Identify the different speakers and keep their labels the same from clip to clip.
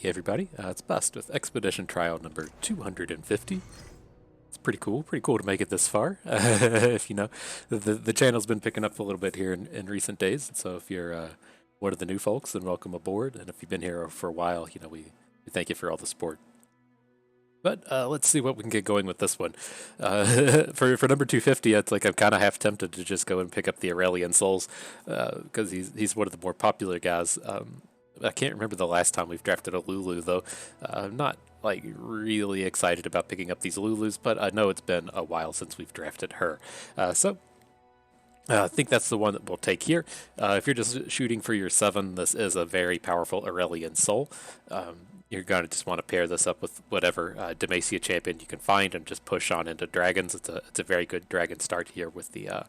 Speaker 1: Hey everybody, it's Bust with Expedition Trial number 250. It's pretty cool to make it this far. If you know, the channel's been picking up a little bit here in recent days, so if you're one of the new folks, then welcome aboard, and if you've been here for a while, we thank you for all the support. But let's see what we can get going with this one. For number 250, it's like I'm kind of half tempted to just go and pick up the Aurelian Souls because he's one of the more popular guys. I can't remember the last time we've drafted a Lulu though. I'm not like really excited about picking up these Lulus, but I know it's been a while since we've drafted her. So I think that's the one that we'll take here. If you're just shooting for your 7, this is a very powerful Aurelian Soul. You're going to just want to pair this up with whatever Demacia champion you can find and just push on into dragons. It's a very good dragon start here with the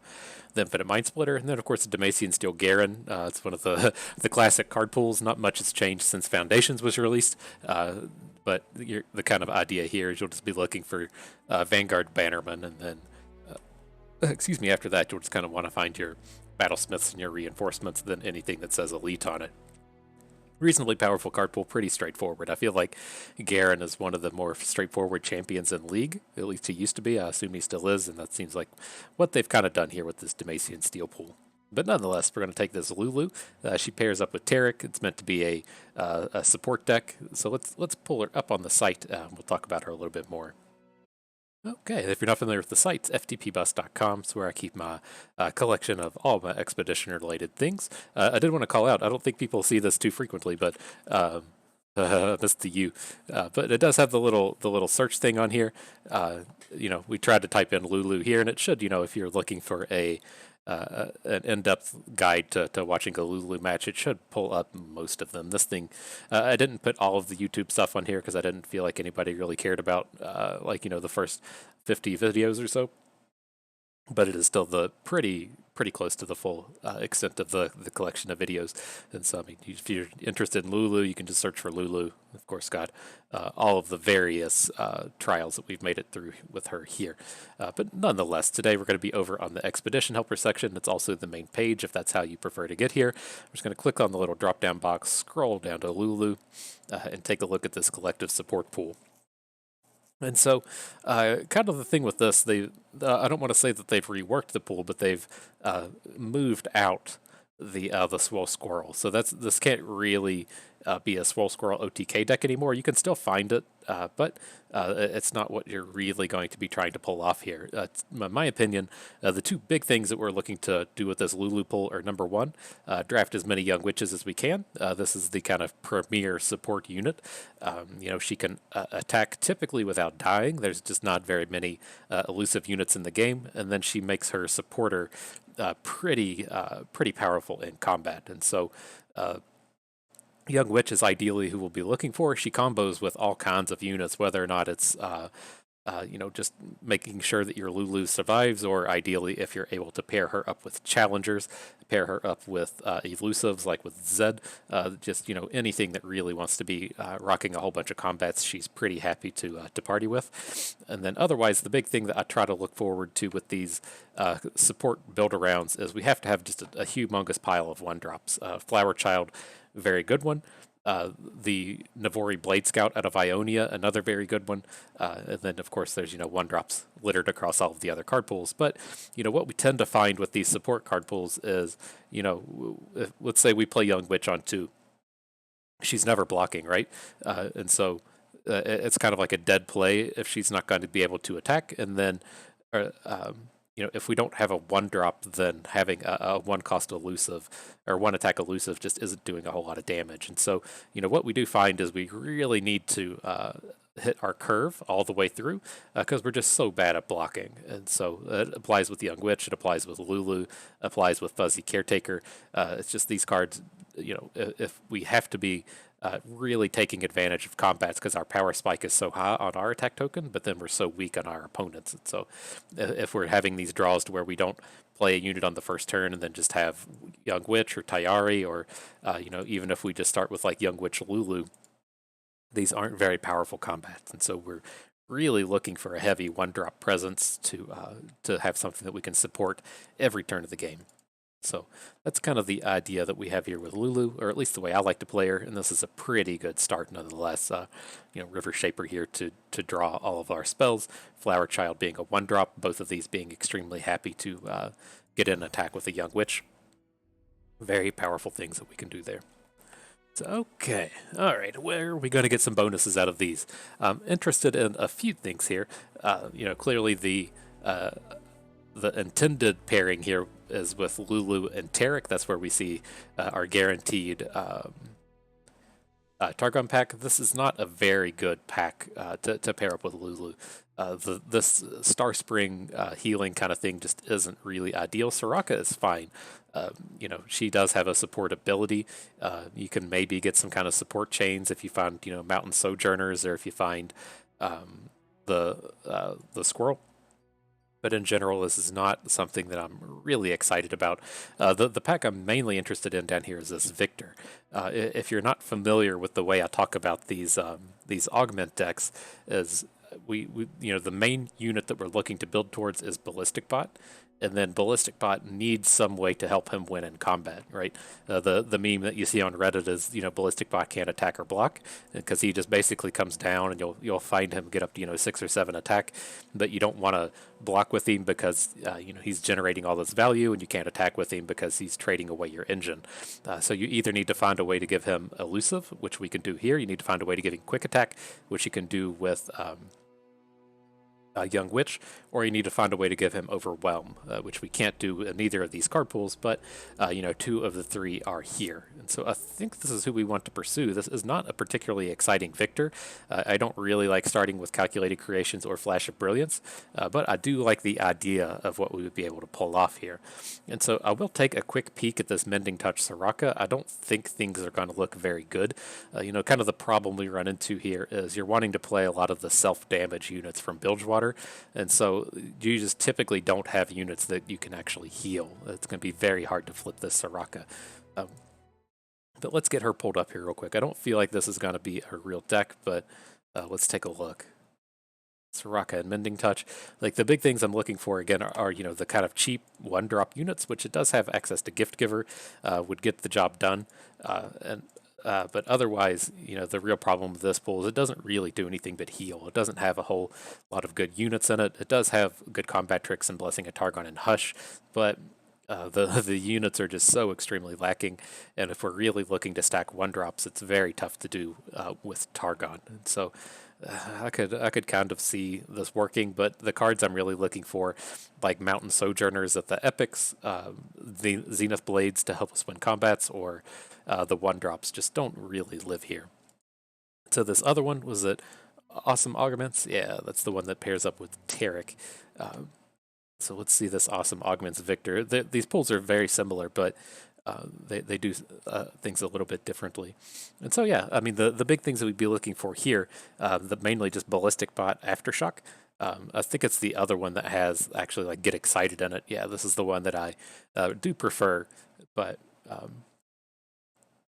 Speaker 1: Infinite Mind Splitter. And then, of course, the Demacian Steel Garen. It's one of the, the classic card pools. Not much has changed since Foundations was released. But the kind of idea here is you'll just be looking for Vanguard Bannerman, and then excuse me, after that, you'll just kind of want to find your Battlesmiths and your reinforcements, then anything that says Elite on it. Reasonably powerful card pool, pretty straightforward. I feel like Garen is one of the more straightforward champions in League. At least he used to be. I assume he still is, and that seems like what they've kind of done here with this Demacian Steel pool. But nonetheless, we're going to take this Lulu. She pairs up with Tarek. It's meant to be a support deck. So let's pull her up on the site. We'll talk about her a little bit more. Okay, if you're not familiar with the site, it's ftpbus.com. It's where I keep my collection of all my expedition-related things. I did want to call out, I don't think people see this too frequently, but that's to you. But it does have the little search thing on here. We tried to type in Lulu here, and it should, if you're looking for an in-depth guide to watching a Lulu match, it should pull up most of them. This thing, I didn't put all of the YouTube stuff on here because I didn't feel like anybody really cared about, the first 50 videos or so. But it is still the pretty close to the full extent of the collection of videos. And so, I mean, if you're interested in Lulu, you can just search for Lulu. Of course, got all of the various trials that we've made it through with her here. But nonetheless, today we're going to be over on the Expedition Helper section. It's also the main page if that's how you prefer to get here. I'm just going to click on the little drop-down box, scroll down to Lulu, and take a look at this collective support pool. And so, kind of the thing with this, I don't want to say that they've reworked the pool, but they've moved out the Swole Squirrel. So this can't really be a Swole Squirrel OTK deck anymore. You can still find it, but it's not what you're really going to be trying to pull off here. In my opinion, the two big things that we're looking to do with this Lulu pool are, number one, draft as many Young Witches as we can. This is the kind of premier support unit. She can attack typically without dying. There's just not very many elusive units in the game, and then she makes her supporter pretty powerful in combat. And so Young Witch is ideally who we'll be looking for. She combos with all kinds of units, whether or not it's just making sure that your Lulu survives, or ideally if you're able to pair her up with challengers, pair her up with elusives like with Zed, anything that really wants to be rocking a whole bunch of combats, she's pretty happy to party with. And then otherwise, the big thing that I try to look forward to with these support build-arounds is we have to have just a humongous pile of 1-drops. Flower Child, very good one. The Navori Blade Scout out of Ionia, another very good one. And then, of course, there's, 1-drops littered across all of the other card pools. But, what we tend to find with these support card pools is, let's say we play Young Witch on 2. She's never blocking, right? And so it's kind of like a dead play if she's not going to be able to attack. And then if we don't have a 1-drop, then having a 1-cost elusive or 1-attack elusive just isn't doing a whole lot of damage. And so, what we do find is we really need to hit our curve all the way through because we're just so bad at blocking. And so it applies with Young Witch, it applies with Lulu, applies with Fuzzy Caretaker. It's just these cards, if we have to be really taking advantage of combats because our power spike is so high on our attack token, but then we're so weak on our opponents. And so if we're having these draws to where we don't play a unit on the first turn and then just have Young Witch or Tayari, or even if we just start with like Young Witch Lulu, these aren't very powerful combats. And so we're really looking for a heavy 1-drop presence to have something that we can support every turn of the game. So that's kind of the idea that we have here with Lulu, or at least the way I like to play her, and this is a pretty good start nonetheless. River Shaper here to draw all of our spells, Flower Child being a 1-drop, both of these being extremely happy to get an attack with a Young Witch. Very powerful things that we can do there. So, okay, all right, where are we going to get some bonuses out of these? I'm interested in a few things here. Clearly the intended pairing here is with Lulu and Tarek. That's where we see our guaranteed Targon pack. This is not a very good pack to pair up with Lulu. This Star Spring healing kind of thing just isn't really ideal. Soraka is fine. She does have a support ability. You can maybe get some kind of support chains if you find, Mountain Sojourners, or if you find the Squirrel. But in general, this is not something that I'm really excited about. The pack I'm mainly interested in down here is this Viktor. If you're not familiar with the way I talk about these augment decks, is we the main unit that we're looking to build towards is Ballistic Bot. And then Ballistic Bot needs some way to help him win in combat, right? The meme that you see on Reddit is, Ballistic Bot can't attack or block, because he just basically comes down, and you'll find him get up to 6 or 7 attack, but you don't want to block with him because he's generating all this value, and you can't attack with him because he's trading away your engine. So you either need to find a way to give him elusive, which we can do here. You need to find a way to give him quick attack, which you can do with Young Witch, or you need to find a way to give him Overwhelm, which we can't do in either of these card pools, but 2 of the 3 are here. And so I think this is who we want to pursue. This is not a particularly exciting Viktor. I don't really like starting with Calculated Creations or Flash of Brilliance, but I do like the idea of what we would be able to pull off here. And so I will take a quick peek at this Mending Touch Soraka. I don't think things are going to look very good. Kind of the problem we run into here is you're wanting to play a lot of the self-damage units from Bilgewater, and so you just typically don't have units that you can actually heal. It's going to be very hard to flip this Soraka. But let's get her pulled up here real quick. I don't feel like this is going to be a real deck, but let's take a look. Soraka and Mending Touch. Like, the big things I'm looking for again are the kind of cheap 1-drop units, which it does have access to Gift Giver, would get the job done. But otherwise, the real problem with this pool is it doesn't really do anything but heal. It doesn't have a whole lot of good units in it. It does have good combat tricks and Blessing of Targon and Hush, but the units are just so extremely lacking. And if we're really looking to stack 1-drops, it's very tough to do with Targon. And so I could kind of see this working, but the cards I'm really looking for, like Mountain Sojourners at the Epics, the Zenith Blades to help us win combats, or the 1-drops just don't really live here. So this other one, was it Awesome Augments? Yeah, that's the one that pairs up with Tarek. So let's see this Awesome Augments Viktor. These pulls are very similar, but they do things a little bit differently. And so, yeah, I mean, the big things that we'd be looking for here, mainly just Ballistic Bot Aftershock. I think it's the other one that has actually, like, Get Excited in it. Yeah, this is the one that I do prefer, but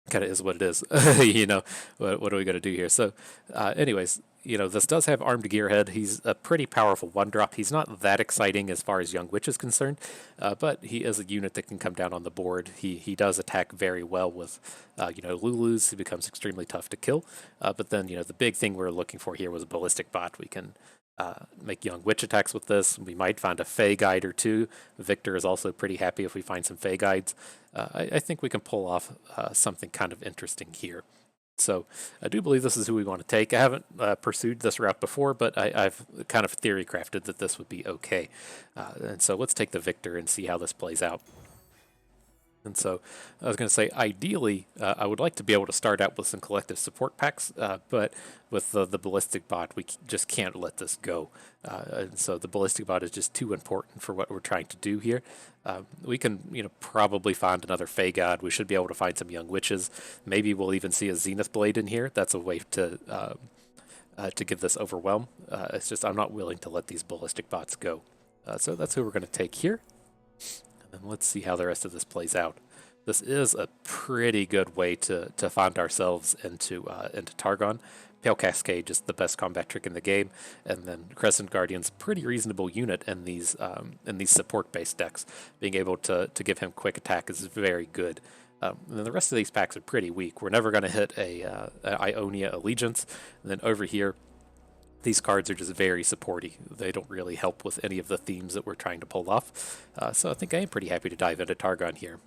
Speaker 1: kind of is what it is. What are we going to do here? So anyways, this does have Armed Gearhead. He's a pretty powerful 1-drop. He's not that exciting as far as Young Witch is concerned, but he is a unit that can come down on the board. He does attack very well with Lulus. He becomes extremely tough to kill. But then the big thing we're looking for here was a Ballistic Bot. We can make Young Witch attacks with this. We might find a Fae Guide or 2. Viktor is also pretty happy if we find some Fae Guides. I think we can pull off something kind of interesting here. So I do believe this is who we want to take. I haven't pursued this route before, but I've kind of theory crafted that this would be okay. And so let's take the Viktor and see how this plays out. And so I was going to say, ideally, I would like to be able to start out with some collective support packs, but with the Ballistic Bot, we just can't let this go. And so the Ballistic Bot is just too important for what we're trying to do here. We can, probably find another Fae God. We should be able to find some Young Witches. Maybe we'll even see a Zenith Blade in here. That's a way to give this Overwhelm. It's just I'm not willing to let these Ballistic Bots go. So that's who we're going to take here. And let's see how the rest of this plays out. this is a pretty good way to find ourselves into Targon. Pale Cascade, just the best combat trick in the game, and then Crescent Guardian's pretty reasonable unit in these support-based decks. Being able to give him quick attack is very good. And then the rest of these packs are pretty weak. We're never going to hit a Ionia Allegiance. And then over here, these cards are just very supporty. They don't really help with any of the themes that we're trying to pull off. So I think I am pretty happy to dive into Targon here.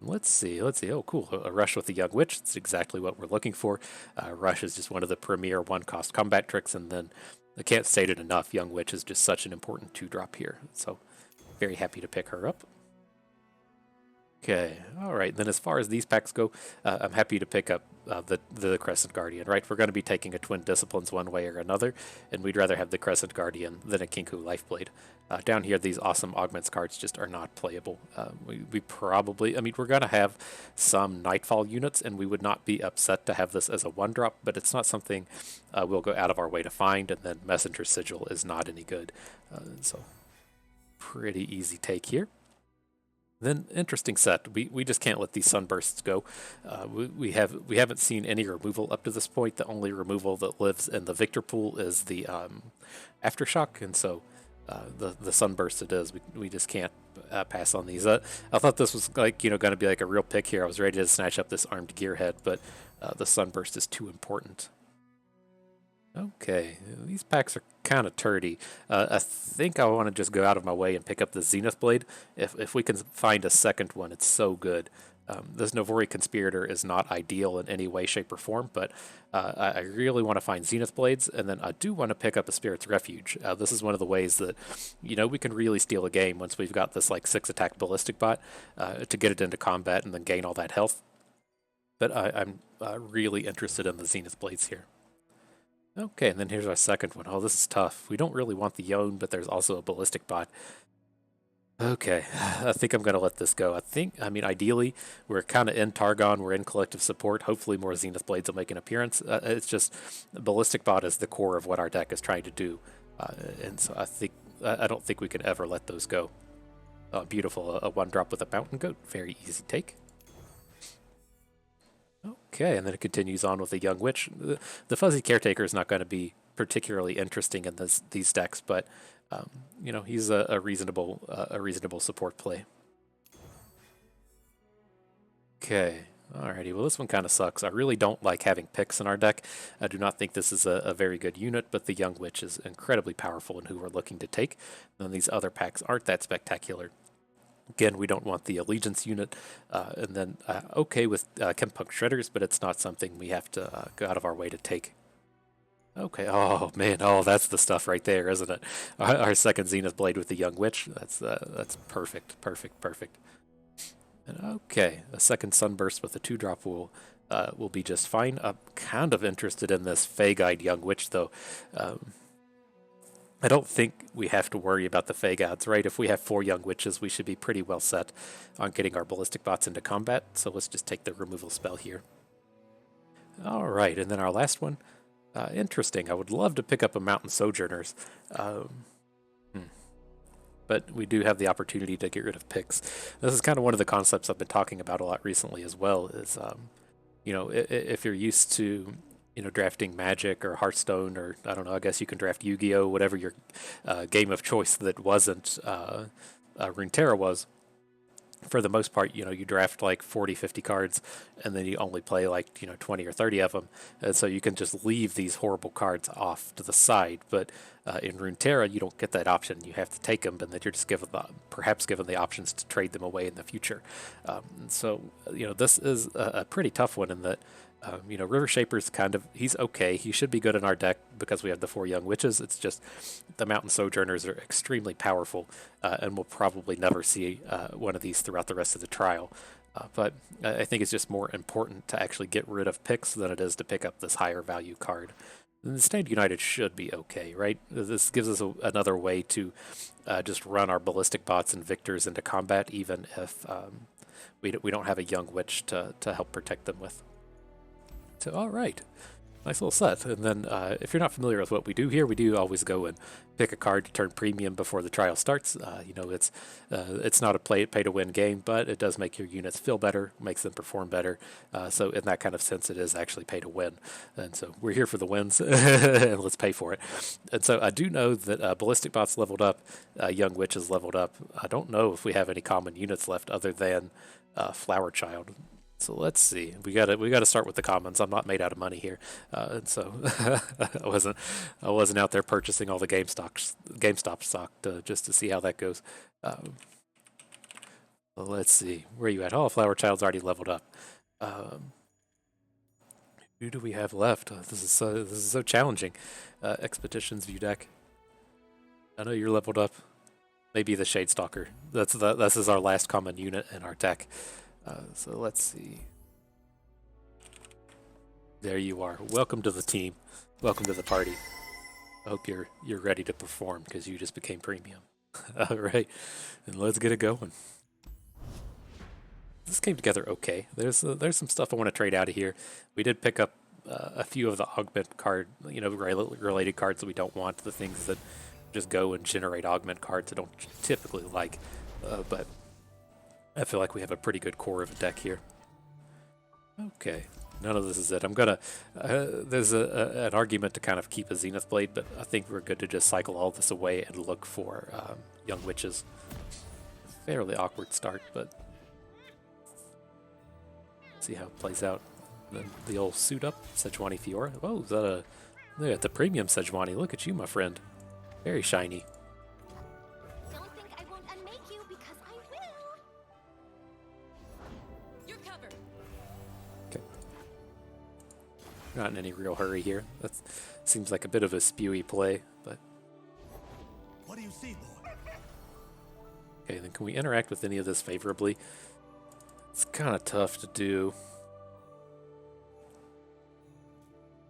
Speaker 1: Let's see. Oh, cool. A Rush with the Young Witch. That's exactly what we're looking for. Rush is just one of the premier one-cost combat tricks, and then I can't state it enough, Young Witch is just such an important 2-drop here. So very happy to pick her up. Okay, all right. Then as far as these packs go, I'm happy to pick up the Crescent Guardian, right? We're going to be taking a Twin Disciplines one way or another, and we'd rather have the Crescent Guardian than a Kinku Lifeblade. Down here, these Awesome Augments cards just are not playable. We probably, I mean, we're going to have some Nightfall units, and we would not be upset to have this as a 1-drop, but it's not something we'll go out of our way to find, and then Messenger Sigil is not any good. So pretty easy take here. Then interesting set. We just can't let these sunbursts go. We haven't seen any removal up to this point. The only removal that lives in the Viktor pool is the Aftershock, and so the sunburst it is. We just can't pass on these. I thought this was going to be like a real pick here. I was ready to snatch up this armed gearhead, but the sunburst is too important. Okay, these packs are kind of turdy. I think I want to just go out of my way and pick up the Zenith Blade. If we can find a second one, it's so good. This Novori Conspirator is not ideal in any way, shape, or form, but I really want to find Zenith Blades, and then I do want to pick up a Spirit's Refuge. This is one of the ways that, we can really steal a game once we've got this, 6-attack Ballistic Bot to get it into combat and then gain all that health. But I'm really interested in the Zenith Blades here. Okay, and then here's our second one. Oh, this is tough. We don't really want the Yone, but there's also a Ballistic Bot. Okay, I think I'm going to let this go. Ideally, we're kind of in Targon. We're in Collective Support. Hopefully more Zenith Blades will make an appearance. It's just, Ballistic Bot is the core of what our deck is trying to do. And so I don't think we can ever let those go. Beautiful. A 1-drop with a Mountain Goat. Very easy take. Okay, and then it continues on with a Young Witch. The Fuzzy Caretaker is not going to be particularly interesting in these decks, but he's a reasonable support play. Okay, alrighty. Well, this one kind of sucks. I really don't like having picks in our deck. I do not think this is a very good unit, but the Young Witch is incredibly powerful in who we're looking to take. And these other packs aren't that spectacular. Again, we don't want the Allegiance unit, and then okay with Chempunk Shredders, but it's not something we have to go out of our way to take. Okay, oh man, that's the stuff right there, isn't it? Our second Zenith Blade with the Young Witch, that's perfect. And okay, a second Sunburst with a 2-drop will be just fine. I'm kind of interested in this Fae Guide Young Witch, though. I don't think we have to worry about the Fae Gods, right? If we have 4 Young Witches, we should be pretty well set on getting our Ballistic Bots into combat, so let's just take the removal spell here. Alright, and then our last one. Interesting. I would love to pick up a Mountain Sojourners, but we do have the opportunity to get rid of picks. This is kind of one of the concepts I've been talking about a lot recently as well, is, if you're used to drafting Magic or Hearthstone, or I don't know, I guess you can draft Yu-Gi-Oh, whatever your game of choice that wasn't Runeterra was. For the most part, you draft 40, 50 cards, and then you only play 20 or 30 of them, and so you can just leave these horrible cards off to the side. But in Runeterra, you don't get that option. You have to take them, and then you're just perhaps given the options to trade them away in the future. So this is a pretty tough one in that. River Shaper's he's okay. He should be good in our deck because we have the 4 Young Witches. It's just the Mountain Sojourners are extremely powerful, and we'll probably never see one of these throughout the rest of the trial. But I think it's just more important to actually get rid of picks than it is to pick up this higher value card. And the Stand United should be okay, right? This gives us another way to just run our Ballistic Bots and Victors into combat, even if we don't have a Young Witch to help protect them with. So, all right. Nice little set. And then if you're not familiar with what we do here, we do always go and pick a card to turn premium before the trial starts. You know, it's not a pay-to-win game, but it does make your units feel better, makes them perform better. So in that kind of sense, it is actually pay to win. And so we're here for the wins, and let's pay for it. And so I do know that Ballistic Bot's leveled up, Young Witch is leveled up. I don't know if we have any common units left other than Flower Child. So let's see. We gotta start with the commons. I'm not made out of money here, and so I wasn't out there purchasing all the GameStop stock just to see how that goes. Well, let's see. Where are you at? Oh, Flower Child's already leveled up. Who do we have left? This is so challenging. Expeditions view deck. I know you're leveled up. Maybe the Shade Stalker. This is our last common unit in our deck. So let's see. There you are. Welcome to the team. Welcome to the party. I hope you're ready to perform because you just became premium. All right, and let's get it going. This came together okay. There's some stuff I want to trade out of here. We did pick up a few of the augment card, related cards that we don't want. The things that just go and generate augment cards I don't typically like, but I feel like we have a pretty good core of a deck here. Okay, none of this is it. I'm gonna, there's an argument to kind of keep a Zenith Blade, but I think we're good to just cycle all this away and look for Young Witches. Fairly awkward start, but see how it plays out. Then the old suit up, Sejuani Fiora. Oh, is that a, look at the premium Sejuani. Look at you, my friend. Very shiny. Not in any real hurry here. That seems like a bit of a spewy play, but... What do you see, boy? Okay, then can we interact with any of this favorably? It's kind of tough to do.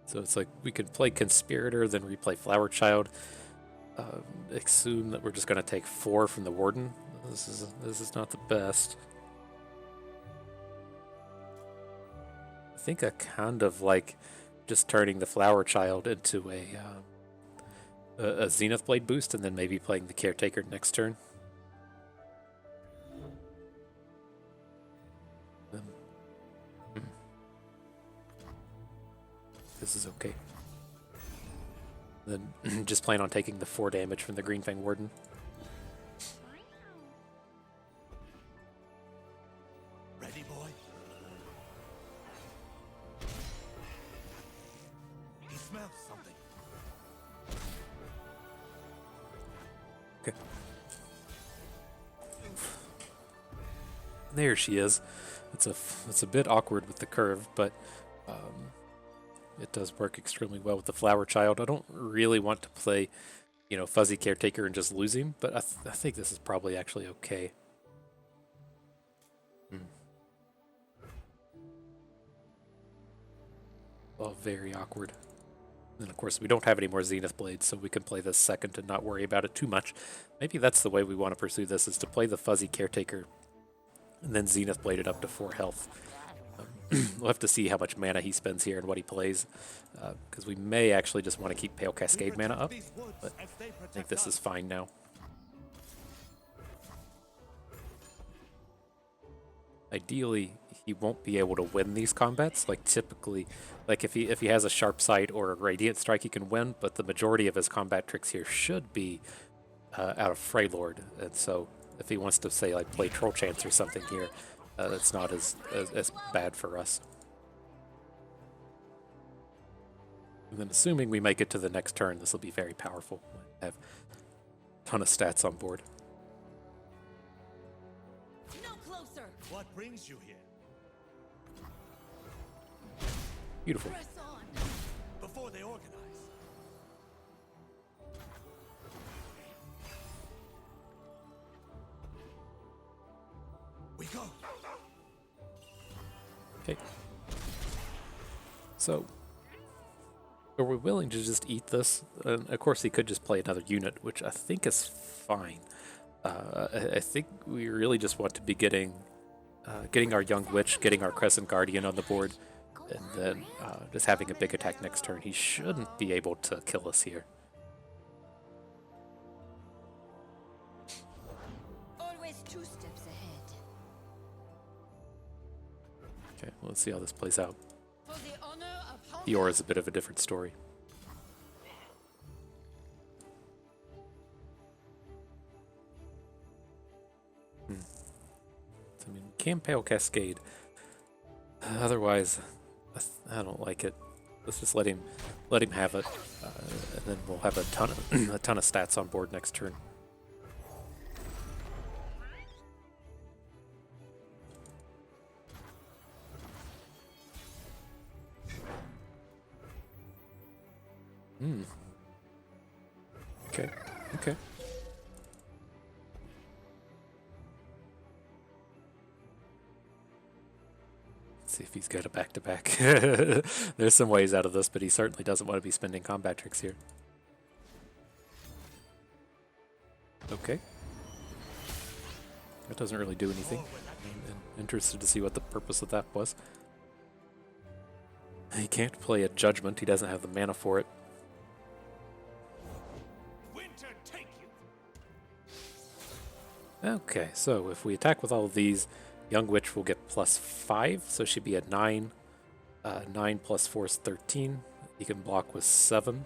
Speaker 1: So it's like we could play Conspirator, then replay Flower Child. Assume that we're just going to take 4 from the Warden. This is not the best. I think I kind of like just turning the Flower Child into a Zenith Blade boost and then maybe playing the Caretaker next turn. This is okay. Then just plan on taking the 4 damage from the Green Fang Warden.
Speaker 2: Ready, boy? He smells something.
Speaker 1: Okay. There she is. It's a bit awkward with the curve, but it does work extremely well with the Flower Child. I don't really want to play, Fuzzy Caretaker and just lose him, but I think this is probably actually okay. Oh, very awkward. And of course, we don't have any more Zenith Blades, so we can play this second and not worry about it too much. Maybe that's the way we want to pursue this, is to play the Fuzzy Caretaker and then Zenith Blade it up to 4 health. We'll have to see how much mana he spends here and what he plays, because we may actually just want to keep Pale Cascade mana up, but I think this is fine now. Ideally, he won't be able to win these combats. Like typically, like if he has a Sharp Sight or a Radiant Strike, he can win, but the majority of his combat tricks here should be out of Freylord, and so if he wants to say like play Troll Chance or something here, it's not as bad for us. And then assuming we make it to the next turn, this will be very powerful. We have a ton of stats on board.
Speaker 2: No closer. What brings you here?
Speaker 1: Beautiful.
Speaker 2: Press on before they organize. We go.
Speaker 1: Okay. So, are we willing to just eat this? And of course, he could just play another unit, which I think is fine. I think we really just want to be getting our Young Witch, getting our Crescent Guardian on the board, And then just having a big attack next turn, he shouldn't be able to kill us here.
Speaker 3: Always 2 steps ahead.
Speaker 1: Okay, well, let's see how this plays out.
Speaker 3: For the honor of
Speaker 1: Fiora's a bit of a different story. So, I mean, we can Pale Cascade. Otherwise, I don't like it. Let's just let him have it, and then we'll have a ton of a ton of stats on board next turn. Okay. Okay. Let's see if he's got a back-to-back. There's some ways out of this, but he certainly doesn't want to be spending combat tricks here. Okay. That doesn't really do anything. I'm interested to see what the purpose of that was. He can't play a Judgment. He doesn't have the mana for it.
Speaker 2: Winter take you.
Speaker 1: Okay, so if we attack with all of these, Young Witch will get +5, so she'd be at 9. 9 plus 4 is 13. He can block with 7.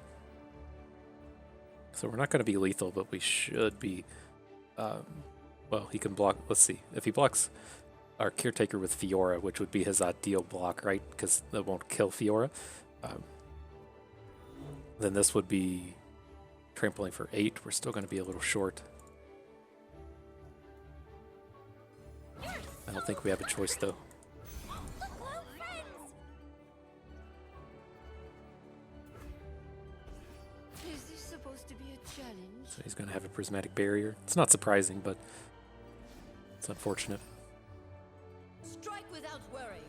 Speaker 1: So we're not going to be lethal, but we should be... well, he can block... Let's see. If he blocks our Caretaker with Fiora, which would be his ideal block, right? Because that won't kill Fiora. Then this would be trampling for 8. We're still going to be a little short. I don't think we have a choice, though.
Speaker 3: Is this supposed to be a challenge?
Speaker 1: So he's going to have a Prismatic Barrier. It's not surprising, but it's unfortunate.
Speaker 3: Strike without worry.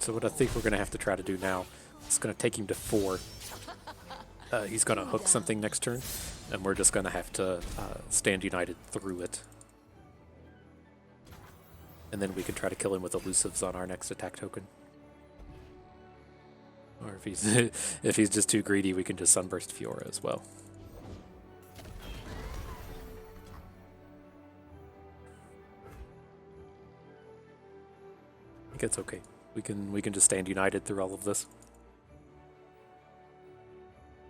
Speaker 1: So what I think we're going to have to try to do now is going to take him to 4. He's going to hook something next turn, and we're just going to have to stand united through it. And then we can try to kill him with elusives on our next attack token. Or if he's if he's just too greedy, we can just Sunburst Fiora as well. I think it's okay. We can just stand united through all of this.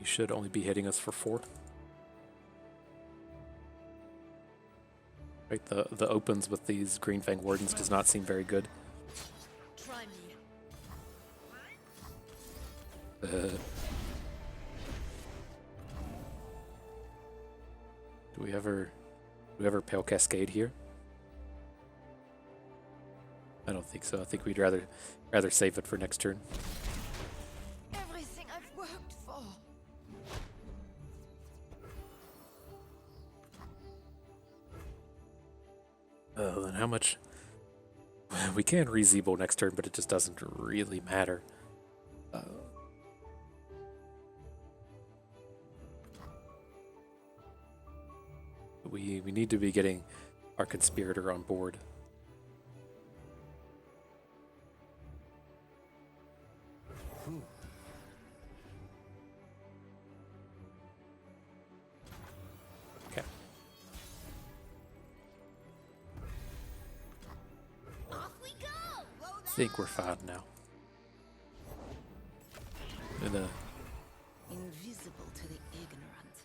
Speaker 1: You should only be hitting us for 4. Right, the opens with these Green Fang Wardens does not seem very good.
Speaker 3: Try me.
Speaker 1: Do we ever Pale Cascade here? I don't think so. I think we'd rather save it for next turn.
Speaker 3: Everything I've worked for.
Speaker 1: Then how much? We can re-Zebo next turn, but it just doesn't really matter. We need to be getting our Conspirator on board. Okay.
Speaker 3: Off we go.
Speaker 1: I think we're fine now. And
Speaker 3: Invisible to the ignorant.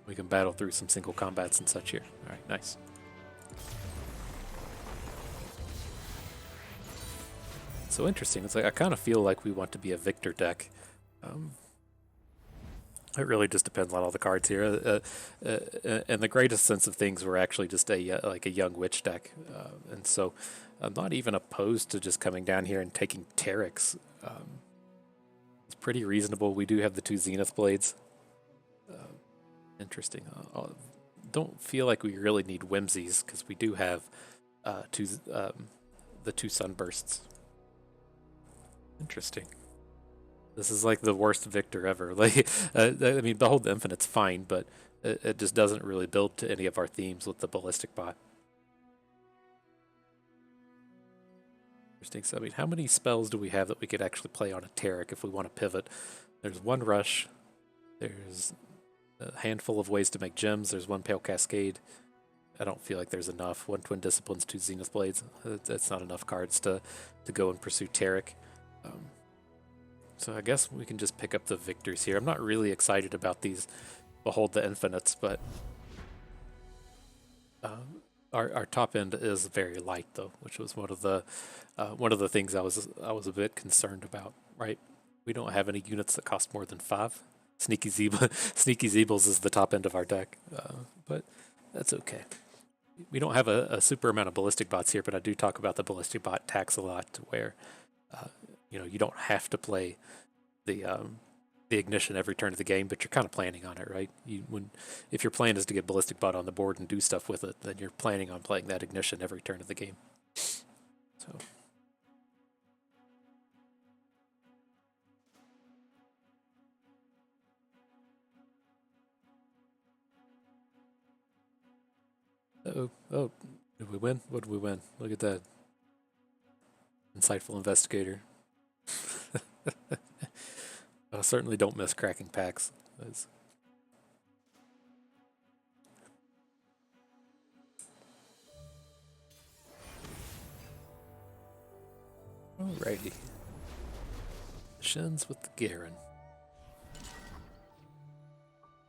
Speaker 1: we can battle through some single combats and such here. All right, nice. So interesting. It's like I kind of feel like we want to be a Viktor deck. It really just depends on all the cards here. In the greatest sense of things, we're actually just like a Young Witch deck, and so I'm not even opposed to just coming down here and taking Terex. It's pretty reasonable. We do have the 2 Zenith Blades. Interesting. Don't feel like we really need Whimsies because we do have the 2 Sunbursts. Interesting. This is like the worst Victor ever. Like, I mean, Behold the Infinite's fine, but it just doesn't really build to any of our themes with the Ballistic Bot. Interesting. So, I mean, how many spells do we have that we could actually play on a Taric if we want to pivot? There's one Rush. There's a handful of ways to make gems. There's one Pale Cascade. I don't feel like there's enough. One Twin Disciplines, two Zenith Blades. That's not enough cards to go and pursue Taric. So I guess we can just pick up the Victors here. I'm not really excited about these Behold the Infinites, but our top end is very light though, which was one of the things I was a bit concerned about. Right, we don't have any units that cost more than 5. Sneaky Zeebles is the top end of our deck, but that's okay. We don't have a super amount of Ballistic Bots here, but I do talk about the Ballistic Bot tax a lot, to where you don't have to play the ignition every turn of the game, but you're kind of planning on it, right? If your plan is to get Ballistic Bot on the board and do stuff with it, then you're planning on playing that ignition every turn of the game. So. Oh, did we win? What did we win? Look at that. Insightful investigator. I certainly don't miss cracking packs. Alrighty. Shins with the Garen.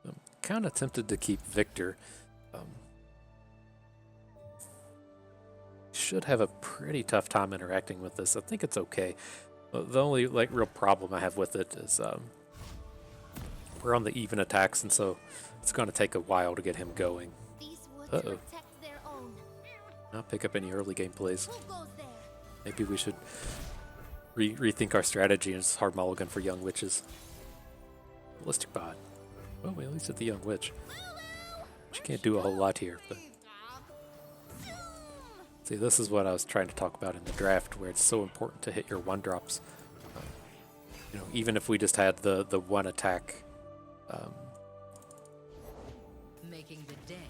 Speaker 1: I'm kind of tempted to keep Viktor. Should have a pretty tough time interacting with this. I think it's okay. The only real problem I have with it is we're on the even attacks, and so it's going to take a while to get him going. Uh-oh. Not pick up any early game plays. Maybe we should rethink our strategy and just hard mulligan for Young Witches. Ballistic Bot. Well, we at least hit the Young Witch. She can't do a whole lot here, but... See, this is what I was trying to talk about in the draft, where it's so important to hit your 1-drops. Even if we just had the one attack,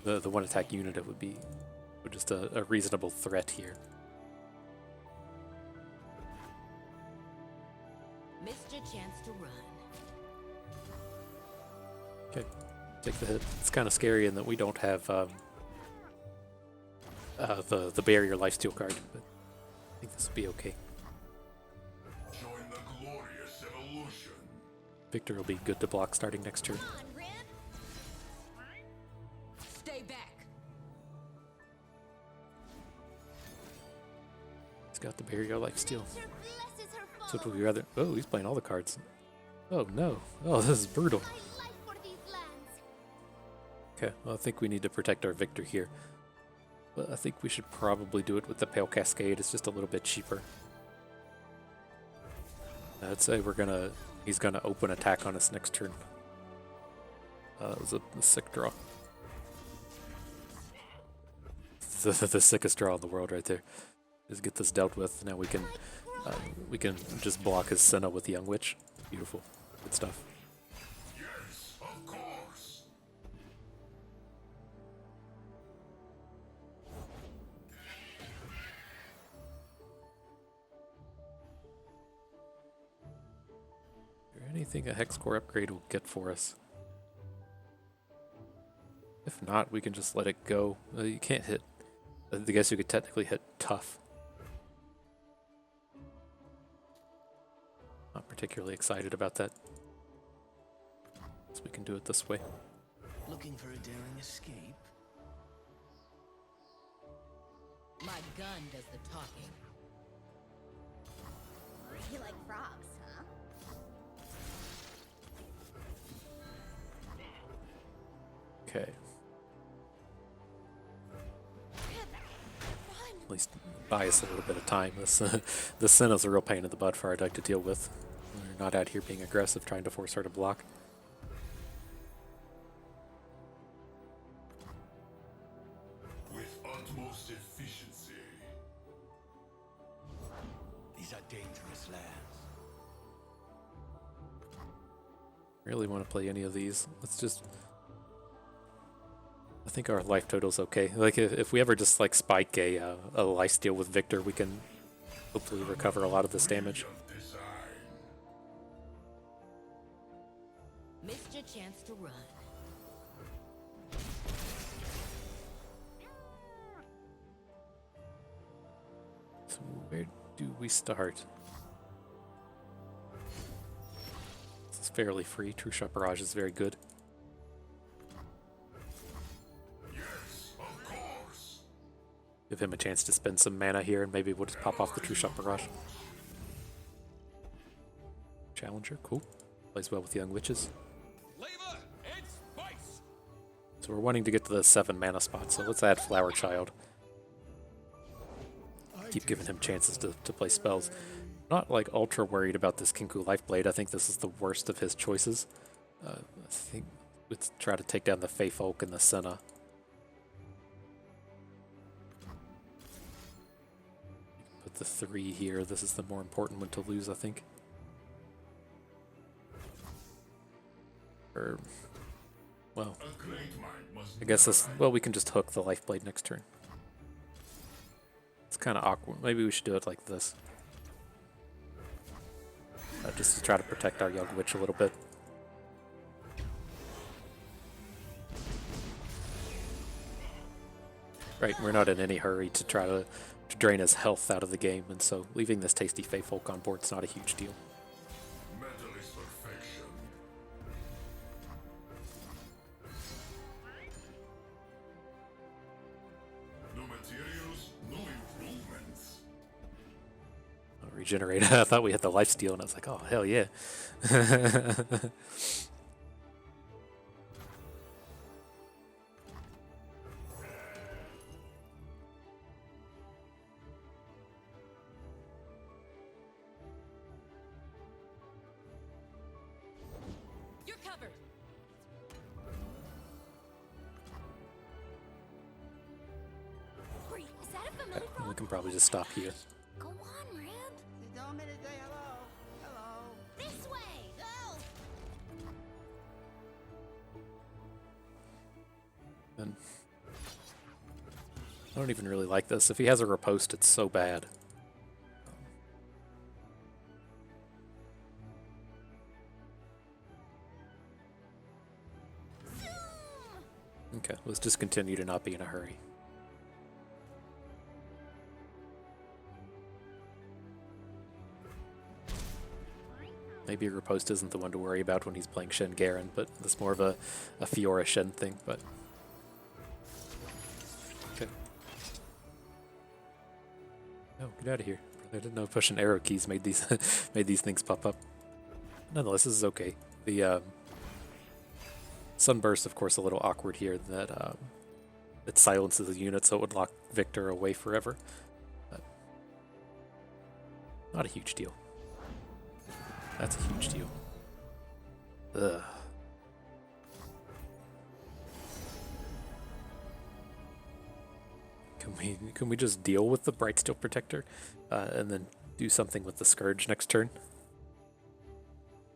Speaker 1: the one attack unit, it would be just a reasonable threat here.
Speaker 3: Missed your chance to run.
Speaker 1: Okay, take the hit. It's kind of scary in that we don't have the barrier lifesteal card, but I think this will be okay.
Speaker 4: Join the glorious evolution.
Speaker 1: Viktor will be good to block starting next turn.
Speaker 3: Stay back.
Speaker 1: He's got the barrier lifesteal. So would we rather? Oh, he's playing all the cards. Oh no! Oh, this is brutal. Okay, well, I think we need to protect our Viktor here. But I think we should probably do it with the Pale Cascade. It's just a little bit cheaper. I'd say he's gonna open attack on us next turn. It was a sick draw. The sickest draw in the world right there. Just get this dealt with. Now we can just block his Senna with Young Witch. Beautiful. Good stuff.
Speaker 4: Yes, of course.
Speaker 1: Is there anything a Hex Core upgrade will get for us? If not, we can just let it go. You can't hit. I guess you could technically hit tough. Not particularly excited about that. So we can do it this way.
Speaker 2: Looking for a daring escape?
Speaker 3: My gun does the talking. You like frogs, huh?
Speaker 1: Okay. At least buy us a little bit of time. This Senna's a real pain in the butt for our deck to deal with. We're not out here being aggressive, trying to force her to block.
Speaker 4: With utmost efficiency.
Speaker 2: These are dangerous lands.
Speaker 1: Really want to play any of these. Let's just... I think our life total's okay. Like, if we ever just, like, spike a lifesteal with Viktor, we can hopefully recover a lot of this damage.
Speaker 3: Missed your chance to run.
Speaker 1: So where do we start? This is fairly free. True Shot Barrage is very good.
Speaker 4: Yes, of course.
Speaker 1: Give him a chance to spend some mana here, and maybe we'll just pop off the True Shot Barrage. Challenger, cool. Plays well with Young Witches.
Speaker 2: Flavor and spice.
Speaker 1: So we're wanting to get to the 7 mana spot, so let's add Flower Child. Keep giving him chances to play spells. Not like ultra worried about this Kinku Lifeblade. I think this is the worst of his choices. I think let's try to take down the Fae Folk and the Senna. Put the 3 here. This is the more important one to lose, I think. Or, well,
Speaker 4: A great mind must
Speaker 1: I guess this. Well, we can just hook the Lifeblade next turn. It's kind of awkward. Maybe we should do it like this. Just to try to protect our Young Witch a little bit. Right, we're not in any hurry to try to drain his health out of the game, and so leaving this tasty Fae Folk on board is not a huge deal.
Speaker 4: metal is perfection. New materials, new improvements.
Speaker 1: Regenerate. I thought we had the lifesteal, and I was like, oh, hell yeah.
Speaker 3: You're covered. Wait, is that a familiar
Speaker 1: We
Speaker 3: frog?
Speaker 1: can probably just stop here.
Speaker 3: Go on, Rand.
Speaker 2: You told me to say hello. Hello.
Speaker 3: This way. Go.
Speaker 1: And I don't even really like this. If he has a riposte, it's so bad. Okay, let's just continue to not be in a hurry. Maybe a riposte isn't the one to worry about when he's playing Shen Garen, but it's more of a Fiora Shen thing, but... Okay. No, get out of here. I didn't know pushing arrow keys made these made these things pop up. Nonetheless, this is okay. The Sunburst, of course, a little awkward here that it silences the unit, so it would lock Viktor away forever. But not a huge deal. That's a huge deal. Ugh. Can we just deal with the Brightsteel Protector and then do something with the Scourge next turn?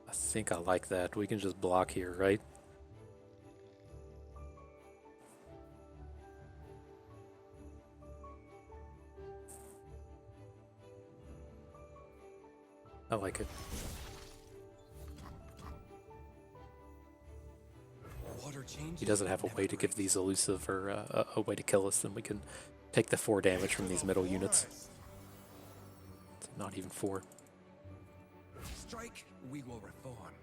Speaker 1: I think I like that. We can just block here, right? I like it. He doesn't have a way to give these elusive or a way to kill us, then we can take the 4 damage from these middle units. Not even 4.
Speaker 2: Strike, we will reform.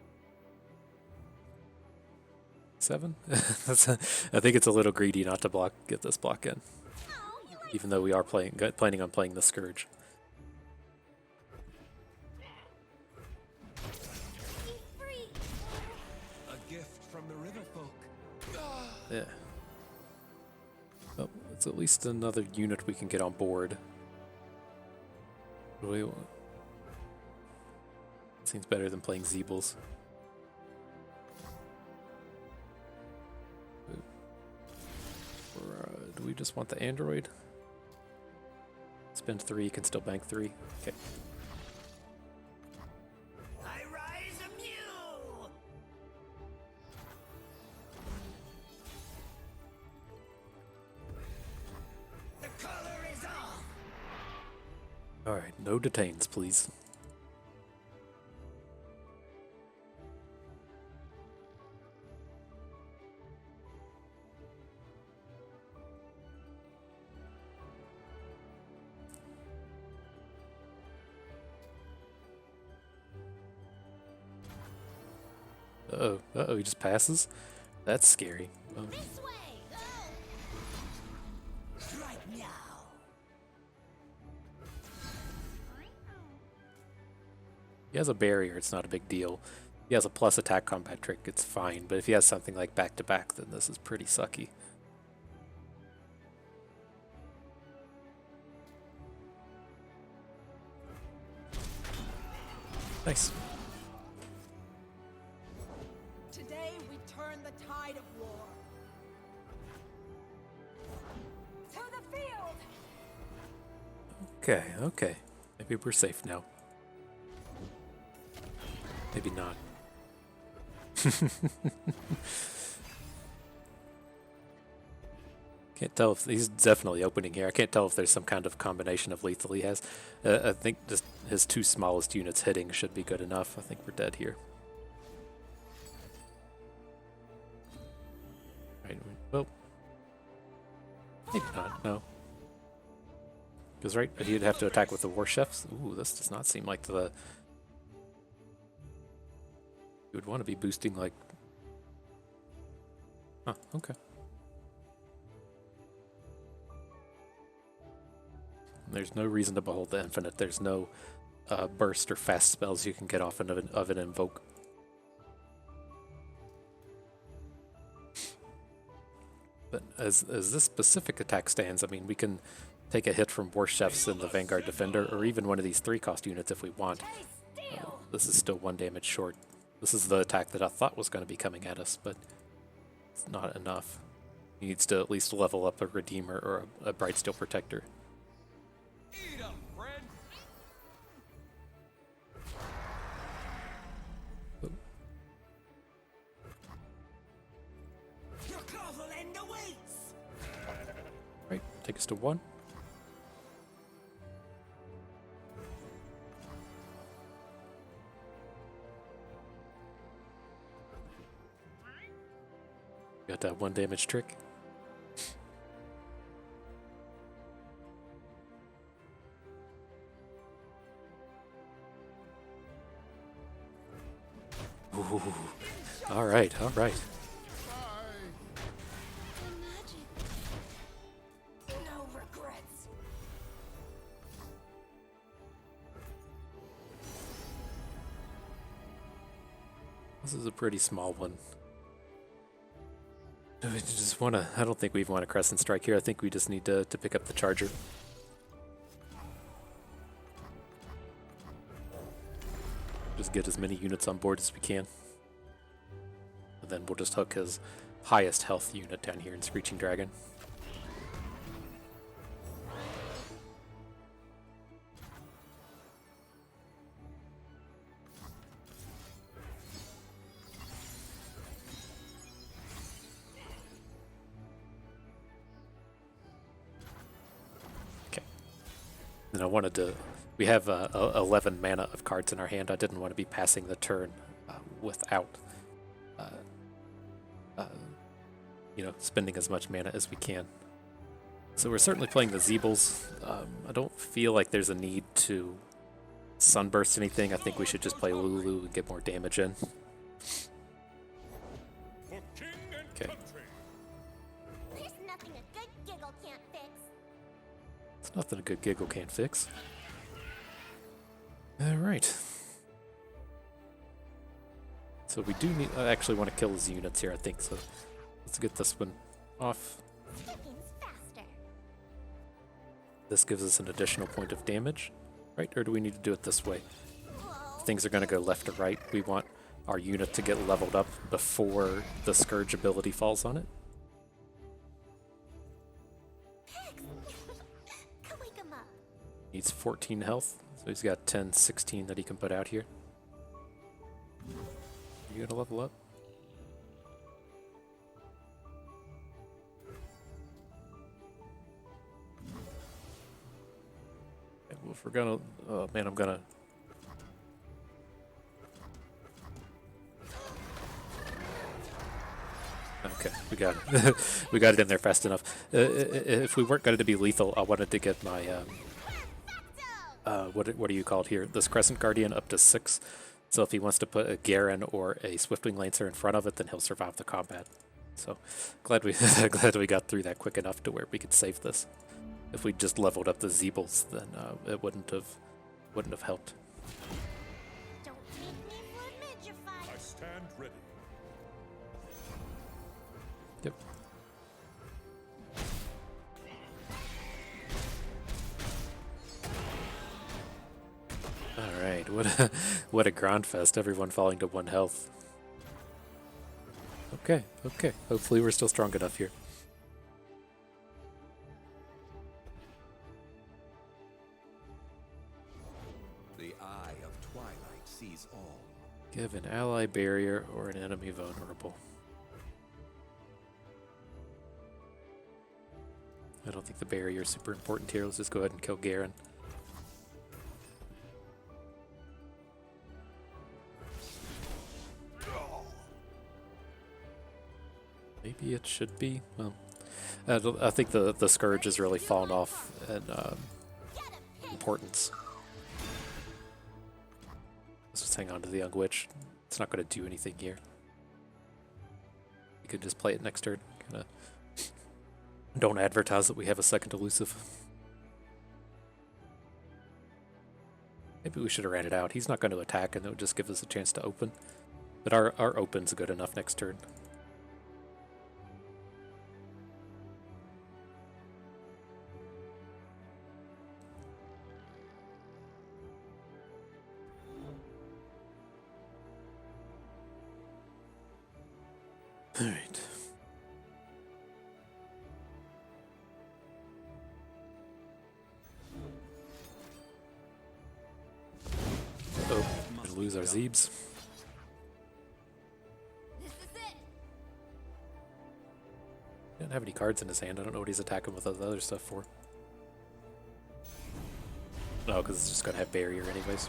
Speaker 1: 7? I think it's a little greedy not to get this block in. Even though we are planning on playing the Scourge.
Speaker 2: A gift from the river folk.
Speaker 1: Yeah. Well, it's at least another unit we can get on board. What do we want? Seems better than playing Zeebles. Do we just want the android? Spend 3, you can still bank 3. Okay.
Speaker 2: I rise anew.
Speaker 1: Alright, no detains, please. Uh-oh, uh-oh, he just passes? That's scary.
Speaker 3: This way, go!
Speaker 2: Strike now.
Speaker 1: He has a barrier, it's not a big deal. He has a plus attack combat trick, it's fine. But if he has something like back-to-back, then this is pretty sucky. Nice.
Speaker 5: Today we turn the tide of war. To the field!
Speaker 1: Okay, okay. Maybe we're safe now. Maybe not. Can't tell if he's definitely opening here. I can't tell if there's some kind of combination of lethal he has. I think just his two smallest units hitting should be good enough. I think we're dead here. Right, well, maybe not. No, because right, he'd have to attack with the war chefs. Ooh, this does not seem like the. You would want to be boosting like. Huh. Okay. There's no reason to behold the infinite. There's no burst or fast spells you can get off of an invoke. But as this specific attack stands, I mean, we can take a hit from War Chefs and the Vanguard Defender, or even one of these 3-cost units if we want. This is still 1 damage short. This is the attack that I thought was going to be coming at us, but it's not enough. He needs to at least level up a Redeemer or a Bright Steel Protector.
Speaker 2: Eat up, friend. Your claws will end awaits.
Speaker 1: Right, take us to 1. Got that 1 damage trick. Ooh. All right, all right.
Speaker 3: The magic.
Speaker 5: No regrets.
Speaker 1: This is a pretty small one. Do we just want to? I don't think we even want a Crescent Strike here. I think we just need to pick up the Charger. Just get as many units on board as we can. And then we'll just hook his highest health unit down here in Screeching Dragon. Okay. And I wanted to... We have 11 mana of cards in our hand. I didn't want to be passing the turn without, spending as much mana as we can. So we're certainly playing the Zeebles. I don't feel like there's a need to sunburst anything. I think we should just play Lulu and get more damage in. Okay.
Speaker 3: There's nothing a good giggle can't fix.
Speaker 1: It's nothing a good giggle can't fix. Alright. So we do need... I actually want to kill his units here, I think, so let's get this one off.
Speaker 3: Seconds faster.
Speaker 1: This gives us an additional point of damage, right? Or do we need to do it this way?
Speaker 3: Whoa.
Speaker 1: Things are going to go left to right. We want our unit to get leveled up before the Scourge ability falls on it.
Speaker 3: Pigs. Come wake him up.
Speaker 1: Needs 14 health, so he's got 10, 16 that he can put out here. Are you going to level up? if we're gonna, oh man, I'm gonna. Okay, we got it. We got it in there fast enough. If we weren't going to be lethal, I wanted to get my what do you call it here? This Crescent Guardian up to 6. So if he wants to put a Garen or a Swiftwing Lancer in front of it, then he'll survive the combat. So glad we glad we got through that quick enough to where we could save this. If we just leveled up the Zeebles, then it wouldn't have helped.
Speaker 3: Don't make me for a midget fight.
Speaker 4: I stand ready.
Speaker 1: Yep. All right, what a ground fest! Everyone falling to 1 health. Okay, okay. Hopefully we're still strong enough here.
Speaker 2: The eye of twilight sees all.
Speaker 1: Give an ally barrier or an enemy vulnerable. I don't think the barrier is super important here. Let's just go ahead and kill Garen. Maybe it should be. Well, I think the Scourge has really fallen off in importance. Let's just hang on to the Young Witch. It's not going to do anything here. You can just play it next turn. Kinda don't advertise that we have a second elusive. Maybe we should have ran it out. He's not going to attack, and it would just give us a chance to open. But our open's good enough next turn. All right. Oh, gonna lose our Zeebs.
Speaker 3: This is it.
Speaker 1: He doesn't have any cards in his hand. I don't know what he's attacking with those other stuff for. No, because it's just gonna have barrier anyways.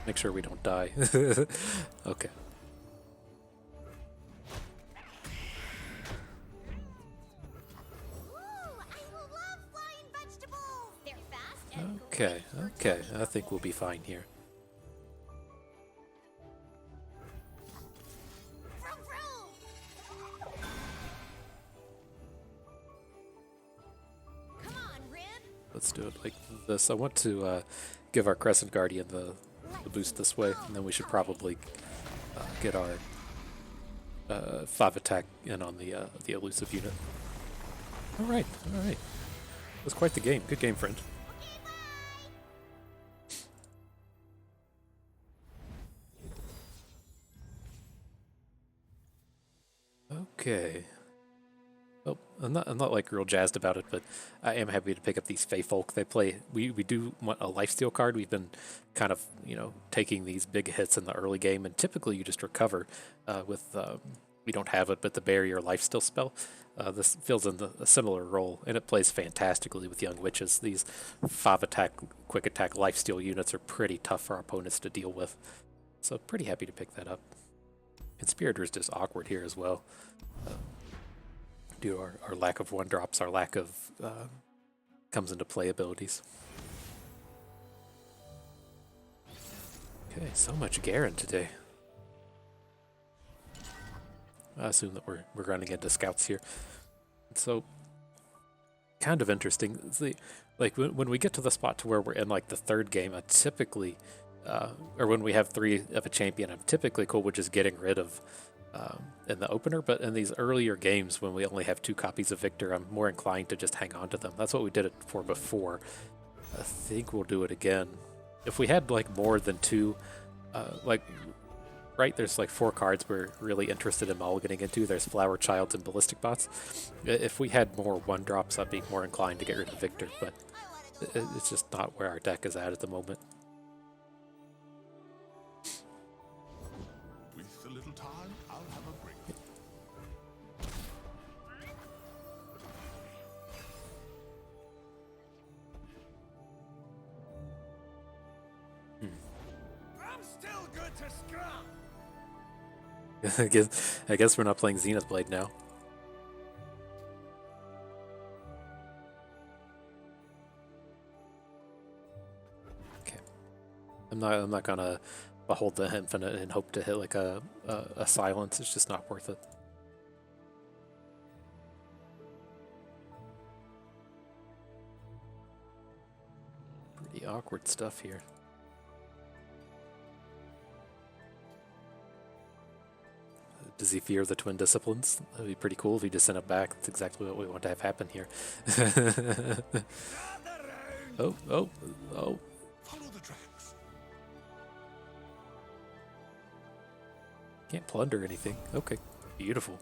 Speaker 1: Make sure we don't die. Okay.
Speaker 3: Ooh, I love flying vegetables. They're fast and
Speaker 1: Okay, okay. I think we'll be fine here.
Speaker 3: vroom, vroom. Come on, Rib.
Speaker 1: Let's do it like this. I want to give our Crescent Guardian the boost this way, and then we should probably get our 5 attack in on the elusive unit. All right, all right. It was quite the game. Good game, friend. Okay. Oh, I'm not like real jazzed about it, but I am happy to pick up these Fae folk. They play. We do want a lifesteal card. We've been kind of taking these big hits in the early game, and typically you just recover with. We don't have it, but the barrier lifesteal spell. This fills in a similar role, and it plays fantastically with Young Witches. These 5 attack, quick attack lifesteal units are pretty tough for our opponents to deal with. So pretty happy to pick that up. And Spiritor is just awkward here as well. Due to our lack of 1-drops, our lack of comes into play abilities. Okay, so much Garen today. I assume that we're running into scouts here. So, kind of interesting. Like when we get to the spot to where we're in like the 3rd game, I typically, or when we have 3 of a champion, I'm typically cool with just getting rid of in the opener. But in these earlier games, when we only have 2 copies of Viktor, I'm more inclined to just hang on to them. That's what we did it for before. I think we'll do it again. If we had like more than 2, right, there's like 4 cards we're really interested in mulliganing into. There's Flower Childs and Ballistic Bots. If we had more 1-drops, I'd be more inclined to get rid of Viktor, but it's just not where our deck is at the moment.
Speaker 4: With a little time, I'll have a break.
Speaker 1: I guess we're not playing Zenith Blade now. Okay. I'm not gonna behold the infinite and hope to hit like a silence. It's just not worth it. Pretty awkward stuff here. Does he fear the twin disciplines? That'd be pretty cool if he just sent it back. That's exactly what we want to have happen here. Oh.
Speaker 4: Follow the tracks.
Speaker 1: Can't plunder anything. Okay, beautiful.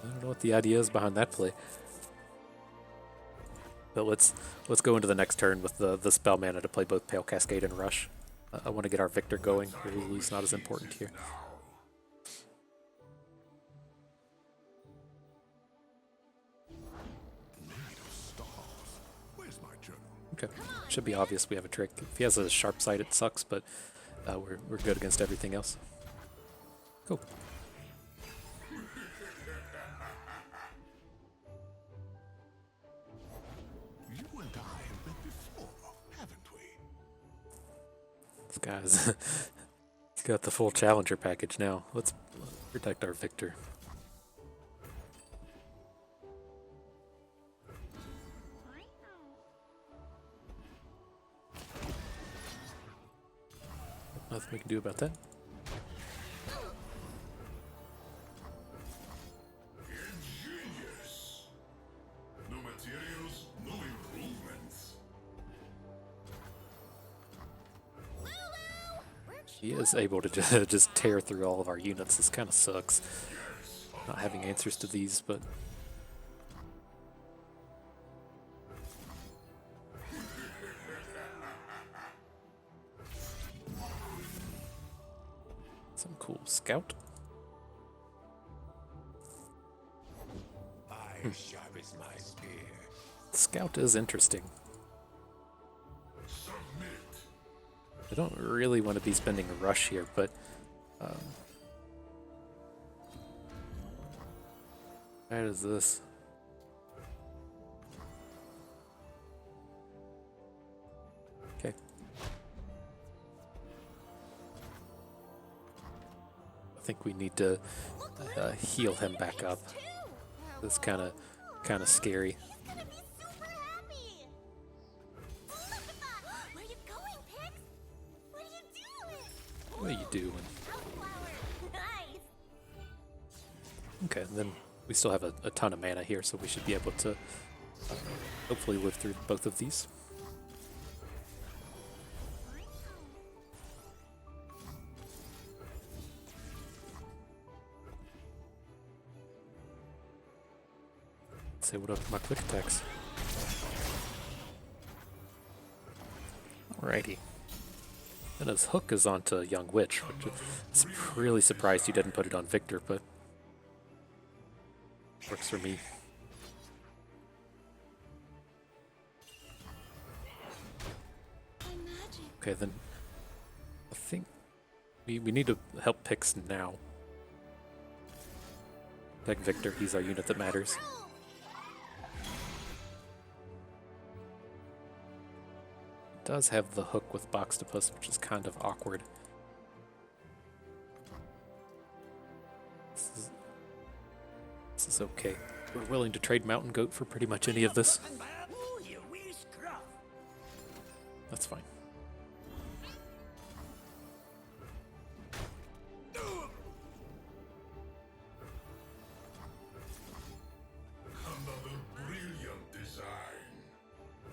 Speaker 1: I don't know what the idea is behind that play. But let's go into the next turn with the spell mana to play both Pale Cascade and Rush. I want to get our Viktor going. Lulu's not as important here. Okay, should be obvious we have a trick. If he has a sharp sight, it sucks, but we're good against everything else. Cool.
Speaker 4: You and I have met before, haven't we?
Speaker 1: This guy's he's got the full challenger package now. Let's protect our Viktor. Nothing we can do about that.
Speaker 4: Ingenious. No materials, no improvements.
Speaker 1: He is able to just tear through all of our units. This kind of sucks. Not having answers to these, but some cool scout.
Speaker 4: Sharp as my spear.
Speaker 1: Scout is interesting.
Speaker 4: Submit.
Speaker 1: I don't really want to be spending a rush here, but how does this? Okay. I think we need to heal him back up. That's kind of scary.
Speaker 3: He's gonna be super happy. Look at that. Where are you going, Pix? What are you doing?
Speaker 1: What are you doing?
Speaker 3: Sunflower. Nice.
Speaker 1: Okay, and then we still have a ton of mana here, so we should be able to hopefully live through both of these. Say what up to my quick attacks. Alrighty. And his hook is onto Young Witch, which is really surprised he didn't put it on Viktor, but works for me. Okay, then I think we need to help Pix now. Like Viktor, he's our unit that matters. Does have the hook with Boxtopus, which is kind of awkward. This is okay. We're willing to trade Mountain Goat for pretty much any of this. That's fine.
Speaker 4: Another brilliant design.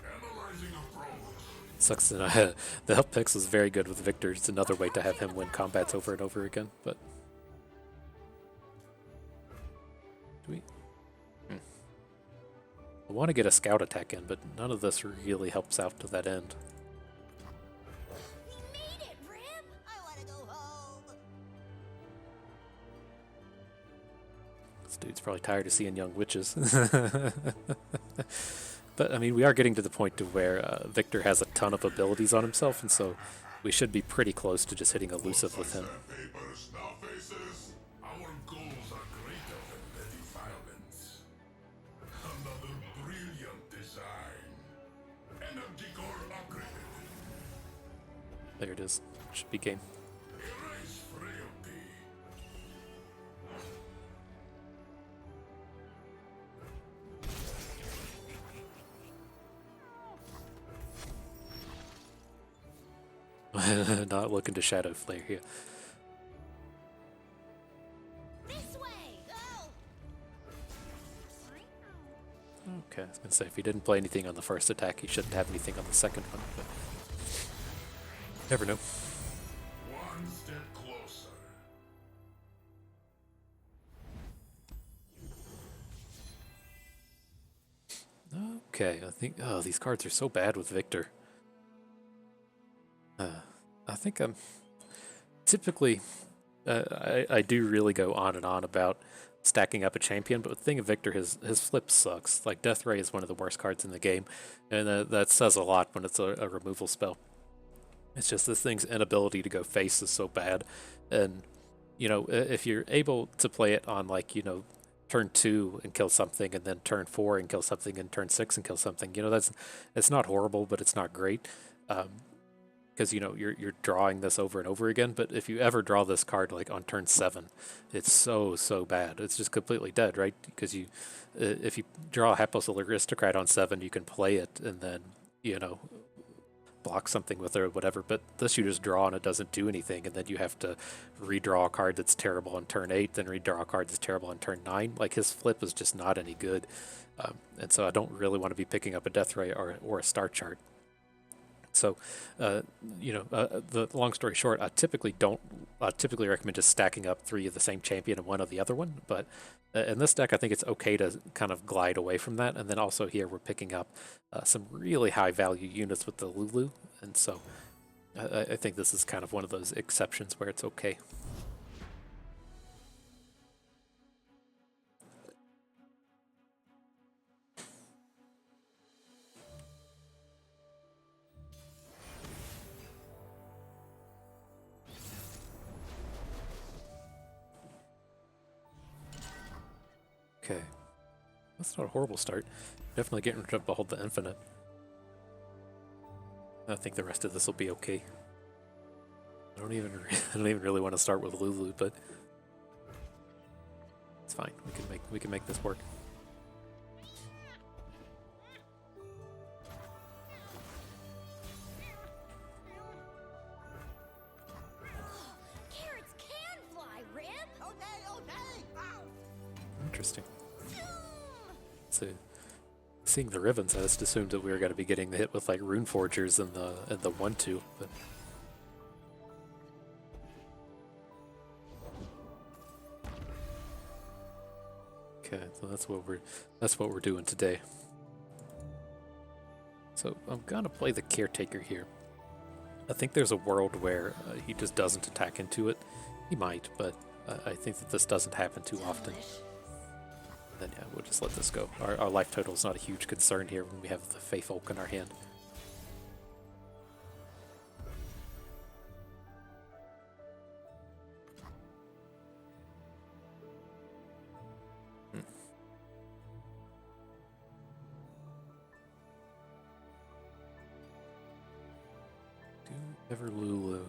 Speaker 4: Analyzing approach.
Speaker 1: Sucks that the help picks was very good with Viktor. It's another way to have him win combats over and over again, but do we? I want to get a scout attack in, but none of this really helps out to that end.
Speaker 3: We made it, Rib. I want to go home.
Speaker 1: This dude's probably tired of seeing young witches. But I mean, we are getting to the point to where Viktor has a ton of abilities on himself, and so we should be pretty close to just hitting elusive with him.
Speaker 4: Papers now, faces. Our goals are greater than petty violence. Another brilliant design. Energy core upgraded.
Speaker 1: There it is. Should be game.
Speaker 4: Erase frailty.
Speaker 1: Not looking to Shadow Flare here.
Speaker 3: This way! Go!
Speaker 1: Okay, I was gonna say if he didn't play anything on the first attack, he shouldn't have anything on the second one, but never know.
Speaker 4: One step closer.
Speaker 1: Okay, I think these cards are so bad with Viktor. I think I'm typically I do really go on and on about stacking up a champion, but the thing of Viktor, his flip sucks. Like Death Ray is one of the worst cards in the game, and that says a lot when it's a removal spell. It's just this thing's inability to go face is so bad, and you know, if you're able to play it on, like, you know, turn 2 and kill something, and then turn 4 and kill something, and turn 6 and kill something, you know, it's not horrible, but it's not great. Because, you know, you're drawing this over and over again. But if you ever draw this card like on turn 7, it's so bad. It's just completely dead, right? Because you, if you draw a Hapless Aristocrat on 7, you can play it and then, you know, block something with it or whatever. But this you just draw and it doesn't do anything, and then you have to redraw a card that's terrible on turn 8, then redraw a card that's terrible on turn 9. Like, his flip is just not any good, and so I don't really want to be picking up a Death Ray or a Star Chart. So, you know, the long story short, I typically recommend just stacking up 3 of the same champion and 1 of the other one. But in this deck, I think it's okay to kind of glide away from that. And then also here, we're picking up some really high value units with the Lulu. And so I think this is kind of one of those exceptions where it's okay. Okay, that's not a horrible start. Definitely getting rid of Behold the Infinite. I think the rest of this will be okay. I don't even really want to start with Lulu, but it's fine. We can make this work.
Speaker 3: Carrots can fly, Rib! Oh, day, oh, day! Ow!
Speaker 1: Interesting. So, seeing the ribbons, I just assumed that we were going to be getting the hit with like Rune Forgers and the 1/2, but okay, so that's what we're doing today. So I'm gonna play the Caretaker here. I think there's a world where he just doesn't attack into it. He might, but I think that this doesn't happen too often. Then yeah, we'll just let this go. Our life total is not a huge concern here when we have the Fae Folk in our hand. Do ever Lulu.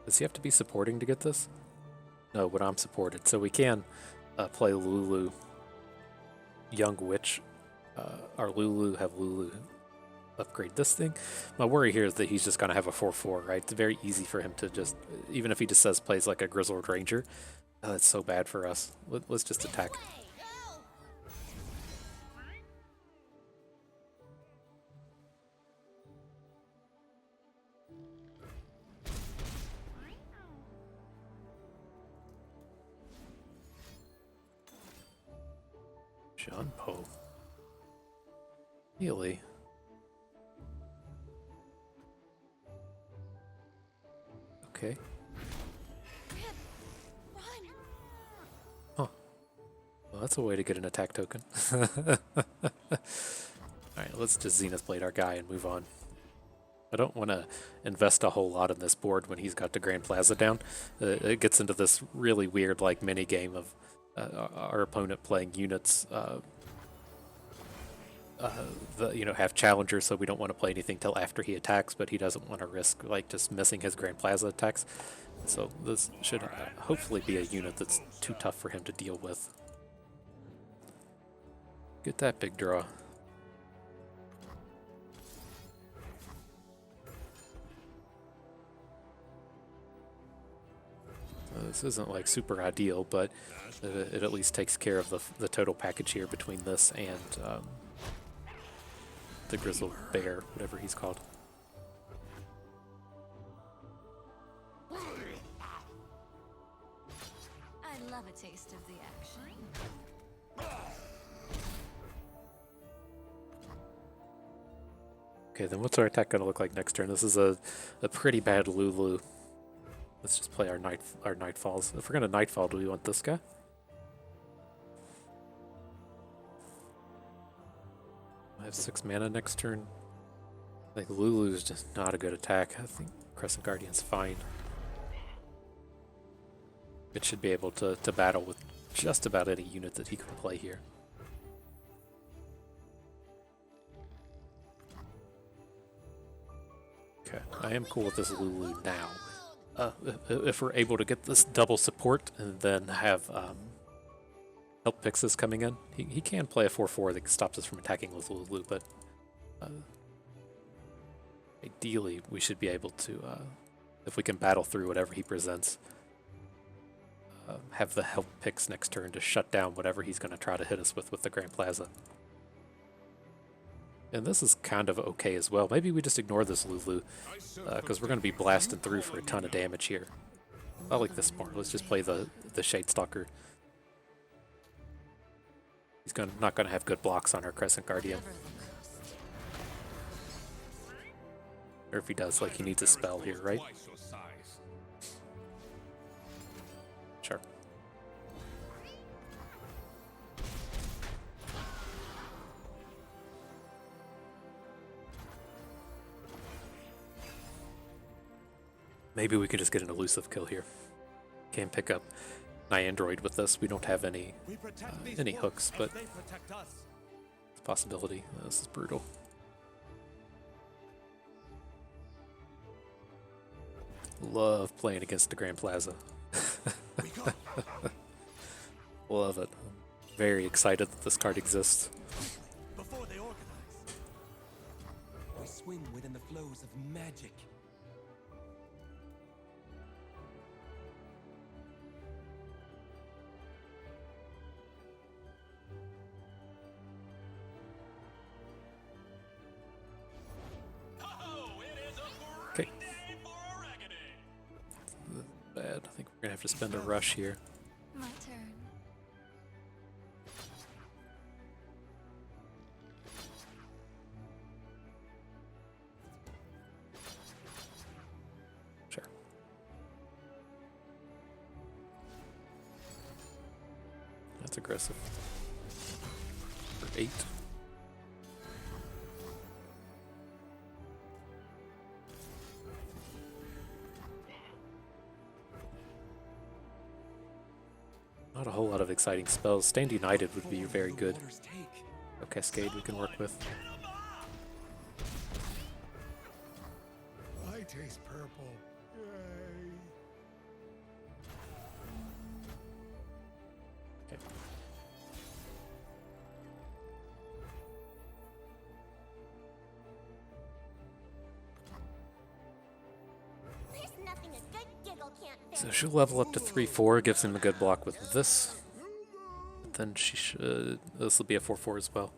Speaker 1: Does he have to be supporting to get this? No, but I'm supported. So we can play Lulu, Young Witch, our Lulu, have Lulu upgrade this thing. My worry here is that he's just going to have a 4/4, right? It's very easy for him to just, even if he just says plays like a Grizzled Ranger, that's so bad for us. Let's just attack. John Poe. Really? Okay.
Speaker 3: Run!
Speaker 1: Huh. Well, that's a way to get an attack token. Alright, let's just Zenith Blade our guy and move on. I don't want to invest a whole lot in this board when he's got the Grand Plaza down. It gets into this really weird like mini game of our opponent playing units that have challengers, so we don't want to play anything till after he attacks, but he doesn't want to risk like just missing his Grand Plaza attacks. So this should hopefully be a unit that's too tough for him to deal with. Get that big draw. This isn't like super ideal, but it at least takes care of the total package here between this and the Grizzled Bear, whatever he's called.
Speaker 3: I love a taste of the action.
Speaker 1: Okay, then what's our attack going to look like next turn? This is a pretty bad Lulu. Let's just play our Nightfalls. If we're going to Nightfall, do we want this guy? I have 6 mana next turn. Like Lulu is just not a good attack. I think Crescent Guardian's fine. It should be able to battle with just about any unit that he can play here. Okay, I am cool with this Lulu now. If we're able to get this double support and then have help Pixis coming in, he can play a 4/4 that stops us from attacking with Lulu, but ideally we should be able to, if we can battle through whatever he presents, have the help picks next turn to shut down whatever he's going to try to hit us with the Grand Plaza. And this is kind of okay as well. Maybe we just ignore this Lulu, because we're going to be blasting through for a ton of damage here. I like this more. Let's just play the Shadestalker. He's not going to have good blocks on our Crescent Guardian. Or if he does, like he needs a spell here, right? Sure. Maybe we could just get an elusive kill here. Can't pick up Niandroid with this. We don't have any hooks, but it's a possibility. This is brutal. Love playing against the Grand Plaza. Love it. I'm very excited that this card exists.
Speaker 2: Before they organize, we swim within the flows of magic.
Speaker 1: Okay. Bad. I think we're gonna have to spend a rush here.
Speaker 3: My turn.
Speaker 1: Sure. That's aggressive. For 8. Not a whole lot of exciting spells. Stand United would be very good. A Cascade we can work with.
Speaker 4: I taste purple. Yay.
Speaker 1: Okay.
Speaker 3: There's nothing a good giggle can't fix.
Speaker 1: So she'll level up to 3/4, gives him a good block with this. Then she should. This will be a 4/4 as well.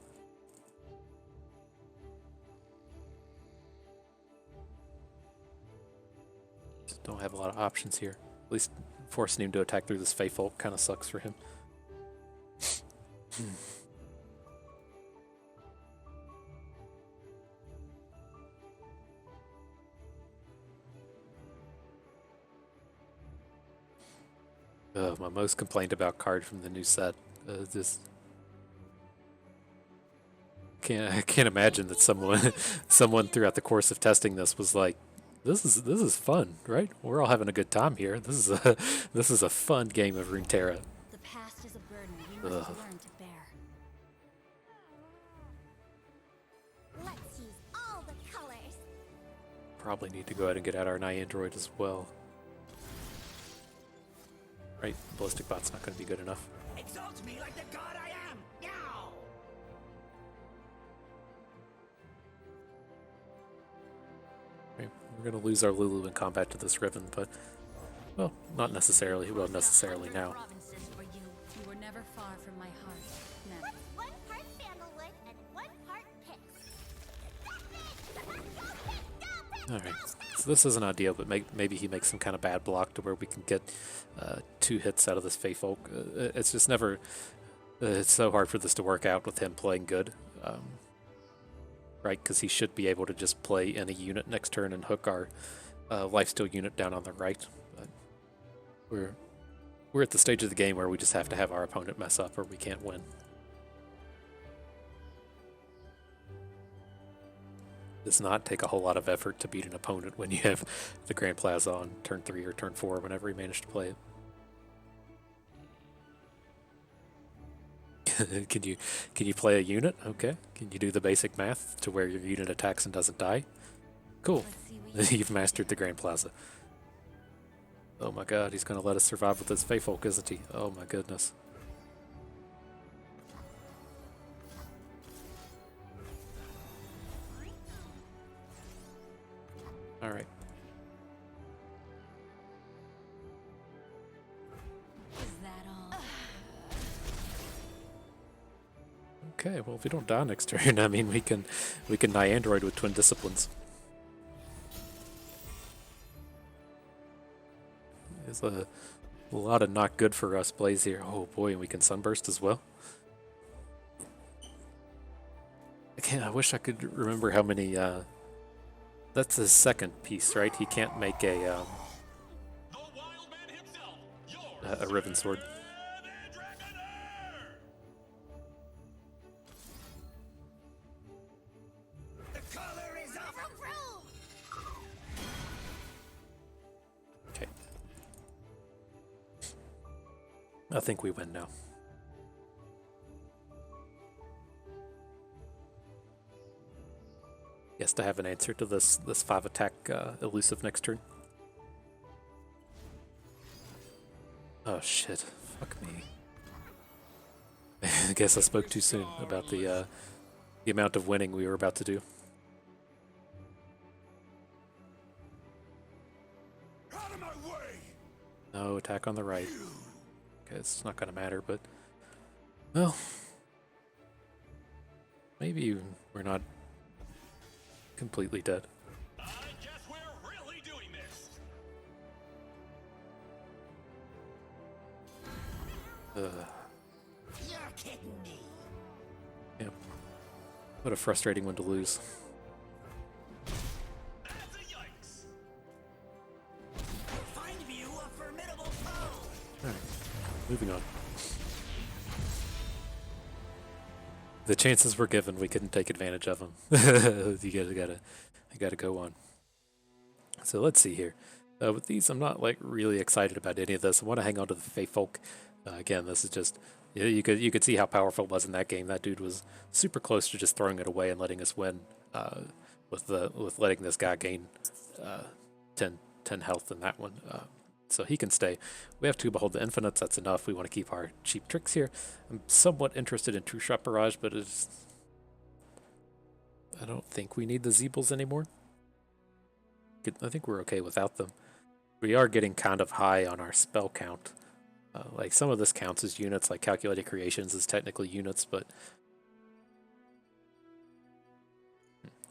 Speaker 1: Just don't have a lot of options here. At least forcing him to attack through this Faithful kind of sucks for him. My most complained about card from the new set. Just I can't imagine that someone throughout the course of testing this was like, this is fun, right? We're all having a good time here. This is a fun game of Runeterra.
Speaker 3: The past is a burden we must
Speaker 1: Ugh.
Speaker 3: learn to bear. Let's use all the colors.
Speaker 1: Probably need to go ahead and get out our Niandroid as well. Right, Ballistic Bot's not going to be good enough.
Speaker 2: Exalt me like the god I am! Now!
Speaker 1: Right, we're going to lose our Lulu in combat to this Riven, but, well, not necessarily. Well, necessarily now.
Speaker 3: Provinces for you. You were never far from my heart. Never. What's 1 part sandalwood and 1 part pix?
Speaker 1: Alright, so this isn't ideal, but maybe he makes some kind of bad block to where we can get 2 hits out of this Fae Folk. It's just never... it's so hard for this to work out with him playing good. Right, because he should be able to just play any unit next turn and hook our lifesteal unit down on the right. But we're at the stage of the game where we just have to have our opponent mess up or we can't win. Does not take a whole lot of effort to beat an opponent when you have the Grand Plaza on turn 3 or turn 4 whenever you manage to play it. Can you play a unit? Okay. Can you do the basic math to where your unit attacks and doesn't die? Cool. You've mastered the Grand Plaza. Oh my god, he's gonna let us survive with his Fae Folk, isn't he? Oh my goodness. Alright.
Speaker 3: Is that all?
Speaker 1: Okay, well if we don't die next turn, I mean we can Niandroid with Twin Disciplines. There's a lot of not good for us plays here. Oh boy, and we can Sunburst as well. I wish I could remember how many that's his second piece, right? He can't make a Riven Sword.
Speaker 2: The color is up!
Speaker 1: Okay. I think we win now. Yes, to have an answer to this 5 attack elusive next turn. Oh shit! Fuck me. I guess I spoke too soon about the amount of winning we were about to do.
Speaker 2: Out of my way!
Speaker 1: No attack on the right. Okay, it's not gonna matter, but well, maybe we're not completely dead.
Speaker 2: I guess we're really doing this! You're kidding me!
Speaker 1: Yep. What a frustrating one to lose.
Speaker 2: That's a yikes! Find you a formidable foe!
Speaker 1: Alright, moving on. The chances were given, we couldn't take advantage of them. You gotta go on. So let's see here. With these, I'm not like really excited about any of this. I want to hang on to the Fae Folk. Again, this is just you could see how powerful it was in that game. That dude was super close to just throwing it away and letting us win. With letting this guy gain 10 health in that one. So he can stay. We have to behold the infinites. That's enough. We want to keep our cheap tricks here. I'm somewhat interested in True Shot Barrage, but I don't think we need the Zeebles anymore. I think we're okay without them. We are getting kind of high on our spell count. Like some of this counts as units, like Calculated Creations is technically units, but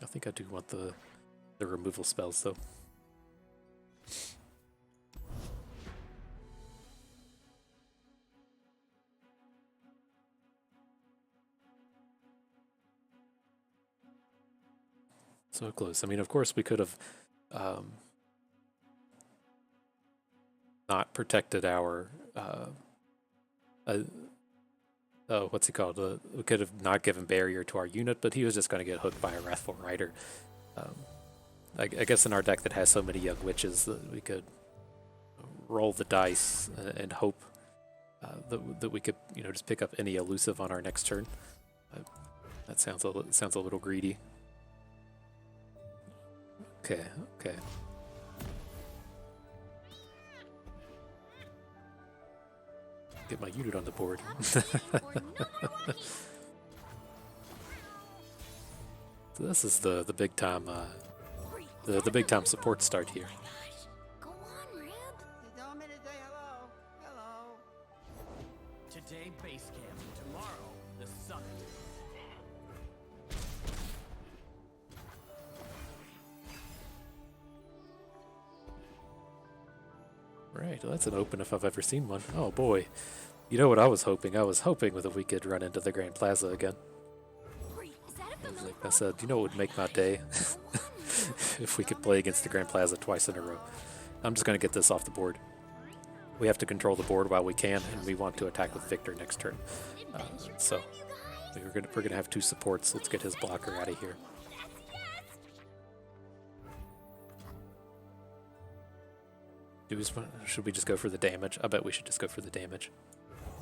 Speaker 1: I think I do want the removal spells though. So close. I mean, of course, we could have not protected our oh, what's he called? We could have not given barrier to our unit, but he was just going to get hooked by a Wrathful Rider. I guess in our deck that has so many Young Witches that we could roll the dice and hope that we could, just pick up any elusive on our next turn. That sounds a little greedy. Okay, okay. Get my unit on the board.
Speaker 3: Or no more walking.
Speaker 1: So this is the big time the big time support start here.
Speaker 3: Go on, Rib.
Speaker 5: You told me to say hello. Hello.
Speaker 2: Today, base camp. Tomorrow, the summit.
Speaker 1: Right, well, that's an open if I've ever seen one. Oh boy. You know what I was hoping? I was hoping that we could run into the Grand Plaza again.
Speaker 3: Is that a familiar
Speaker 1: Like I said, you know what would make my day? If we could play against the Grand Plaza twice in a row. I'm just going to get this off the board. We have to control the board while we can, and we want to attack with Viktor next turn. So we're gonna have two supports. Let's get his blocker out of here. Should we just go for the damage? I bet we should just go for the damage.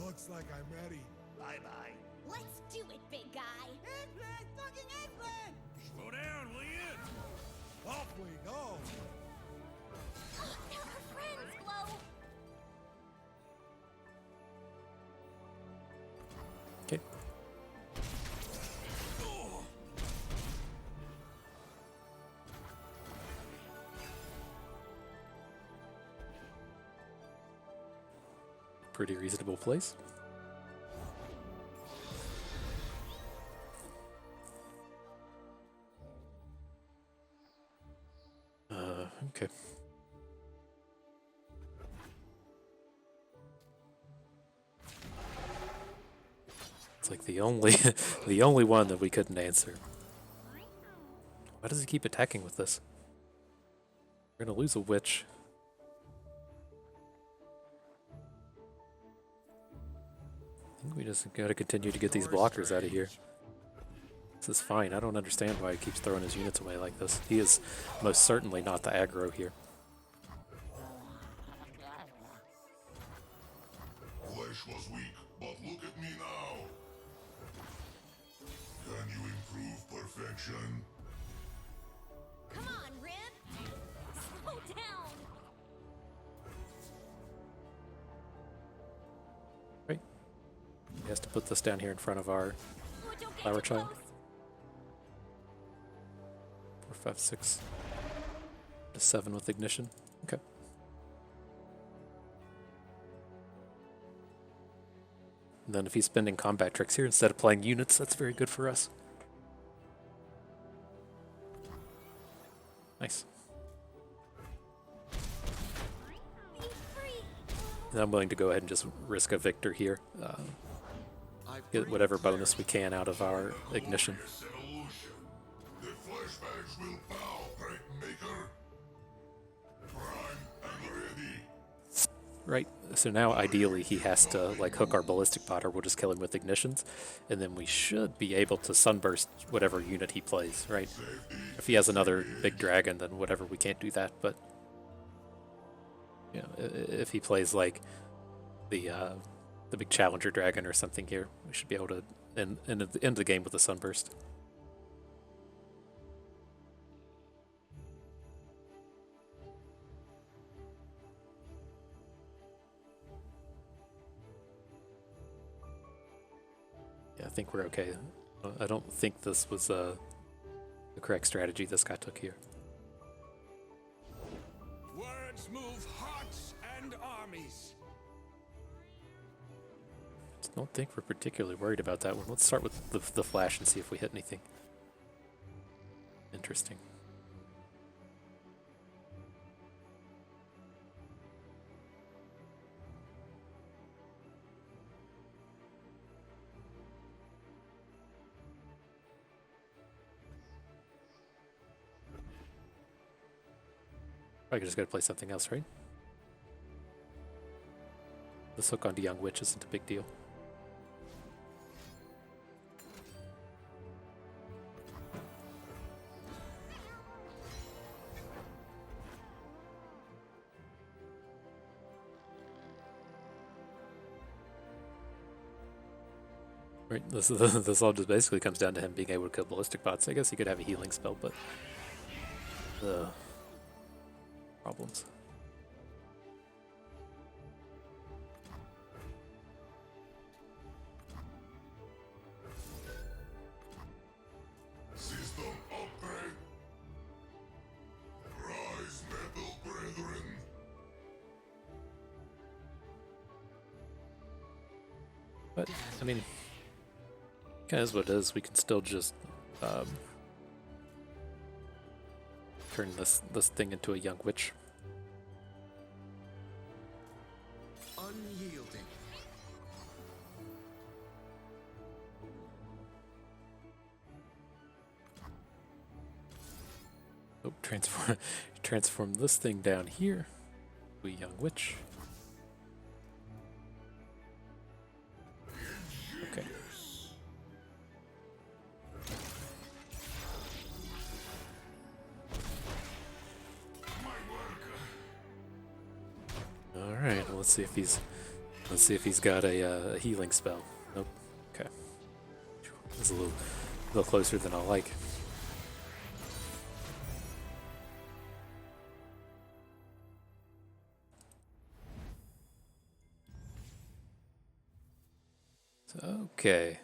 Speaker 4: Looks like I'm ready.
Speaker 2: Bye-bye.
Speaker 3: Let's do it, big guy.
Speaker 5: Eggplant! Fucking eggplant!
Speaker 2: Slow down, will you?
Speaker 4: Off we go.
Speaker 3: They're our friends, Glow.
Speaker 1: Okay. Pretty reasonable place. Okay. It's like the only the only one that we couldn't answer. Why does he keep attacking with this? We're gonna lose a witch. I think we just gotta continue to get these blockers out of here. This is fine. I don't understand why he keeps throwing his units away like this. He is most certainly not the aggro here.
Speaker 4: Flesh was weak, but look at me now. Can you improve perfection?
Speaker 3: Come on, Rib. Slow down.
Speaker 1: Right? He has to put this down here in front of our
Speaker 3: Oh, don't get
Speaker 1: Flower
Speaker 3: too
Speaker 1: Child.
Speaker 3: close.
Speaker 1: 4, 5, 6 to 7 with ignition. Okay. And then if he's spending combat tricks here instead of playing units, that's very good for us. Nice.
Speaker 3: Be free.
Speaker 1: And I'm willing to go ahead and just risk a Viktor here. Get whatever bonus we can out of our ignition.
Speaker 4: This evolution. The flashbacks will bow, Break Maker. Prime and ready.
Speaker 1: Right, so now ideally he has to like hook our Ballistic Bot or we'll just kill him with ignitions. And then we should be able to sunburst whatever unit he plays, right? If he has another big dragon, then whatever, we can't do that. But you know, if he plays like the big Challenger Dragon or something here, we should be able to end the game with a sunburst. Yeah, I think we're okay. I don't think this was the correct strategy this guy took here.
Speaker 2: Words move hearts and armies.
Speaker 1: Don't think we're particularly worried about that one. Let's start with the flash and see if we hit anything interesting. Probably just gotta play something else, right? This hook onto Young Witch isn't a big deal. Right, this all just basically comes down to him being able to kill ballistic bots. I guess he could have a healing spell, but problems.
Speaker 4: System upgrade. Rise, metal brethren.
Speaker 1: But I mean, kind of is what it is. We can still just turn this thing into a young witch.
Speaker 2: Unyielding.
Speaker 1: Oh, transform this thing down here to a young witch. Okay. All right. Well, let's see if he's got a healing spell. Nope. Okay. It's a little closer than I like. Okay.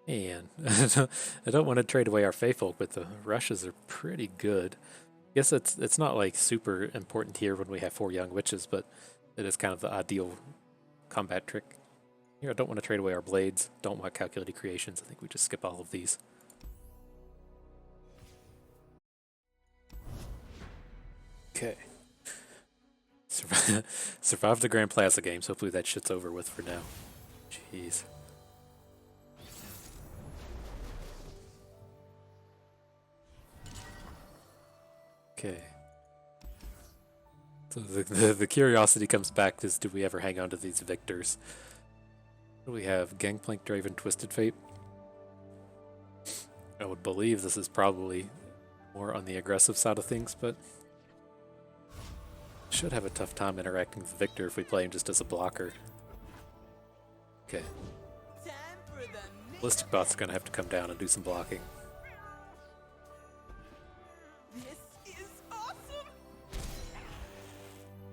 Speaker 1: And I don't want to trade away our Faefolk, but the rushes are pretty good. I guess it's not like super important here when we have 4 young witches, but it is kind of the ideal combat trick. Here, I don't want to trade away our blades. Don't want calculated creations. I think we just skip all of these. Okay. Survive the Grand Plaza games. Hopefully that shit's over with for now. Jeez. Okay. So the curiosity comes back is, do we ever hang on to these victors? What do we have? Gangplank, Draven, Twisted Fate. I would believe this is probably more on the aggressive side of things, but should have a tough time interacting with Viktor if we play him just as a blocker. Okay. Ballistic Bot's gonna have to come down and do some blocking.
Speaker 5: This is awesome!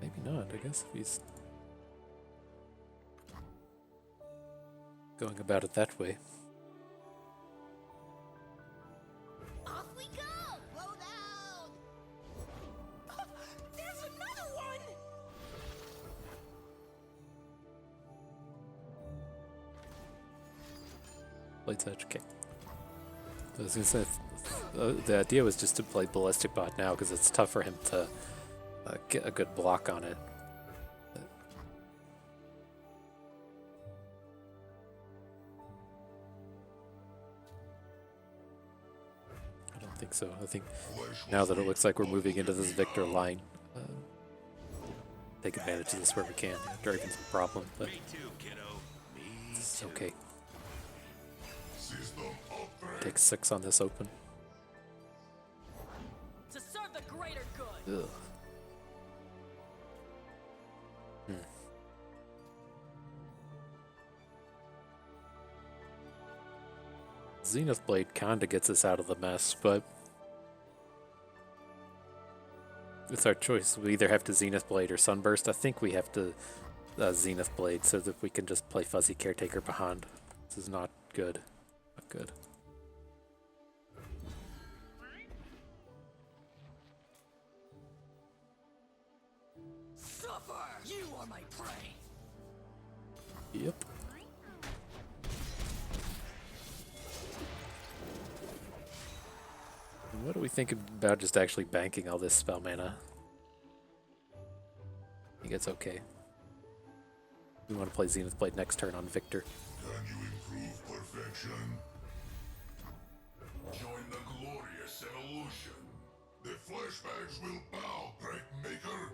Speaker 1: Maybe not, I guess, if he's going about it that way.
Speaker 3: Off we go! Blow down!
Speaker 5: There's another one!
Speaker 1: Blades Edge, okay. I was gonna say, the idea was just to play Ballistic Bot now because it's tough for him to get a good block on it. I don't think so. I think now that it looks like we're moving into this Viktor line, take advantage of this where we can. Dragon's a problem, but it's okay. Take 6 on this open.
Speaker 5: To serve the greater good!
Speaker 1: Ugh. Zenith Blade kinda gets us out of the mess, but it's our choice. We either have to Zenith Blade or Sunburst. I think we have to Zenith Blade so that we can just play Fuzzy Caretaker behind. This is not good. Not good.
Speaker 5: Suffer! You are my prey!
Speaker 1: Yep. And what do we think about just actually banking all this spell mana? I think it's okay. We want to play Zenith Blade next turn on Viktor.
Speaker 4: Can you improve perfection? Join the glorious evolution. The flashbacks will bow, great maker.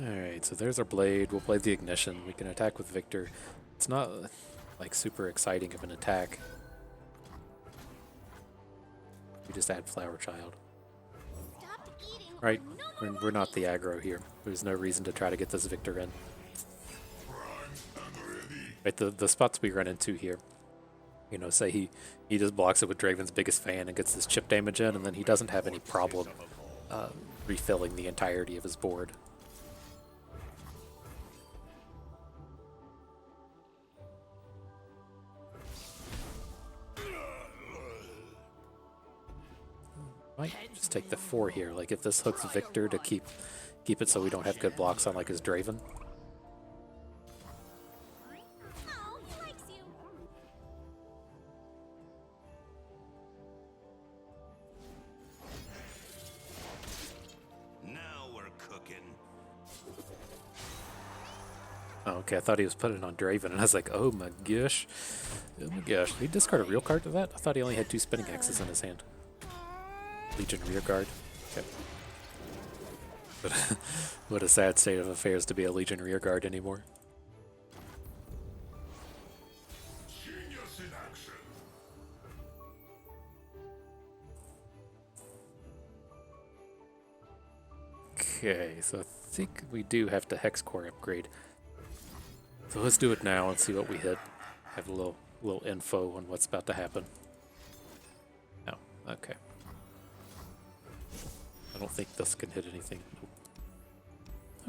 Speaker 1: Alright, so there's our blade. We'll play the ignition. We can attack with Viktor. It's not like super exciting of an attack. We just add Flower Child. right? We're not the aggro here. There's no reason to try to get this Viktor in. Right, the spots we run into here, you know, say he just blocks it with Draven's biggest fan and gets this chip damage in, and then he doesn't have any problem refilling the entirety of his board. Might just take the 4 here. Like if this hooks Viktor to keep it so we don't have good blocks on like his Draven.
Speaker 3: Oh, he likes you.
Speaker 2: Now we're cooking.
Speaker 1: Oh, okay, I thought he was putting it on Draven, and I was like, oh my gosh. Oh my gosh. Did he discard a real card to that? I thought he only had 2 spinning axes in his hand. Legion rear guard. Okay. But what a sad state of affairs to be a Legion rear guard anymore.
Speaker 4: Genius in action.
Speaker 1: Okay, so I think we do have to Hex Core upgrade. So let's do it now and see what we hit. Have a little info on what's about to happen. Oh, okay. I don't think this can hit anything. Nope.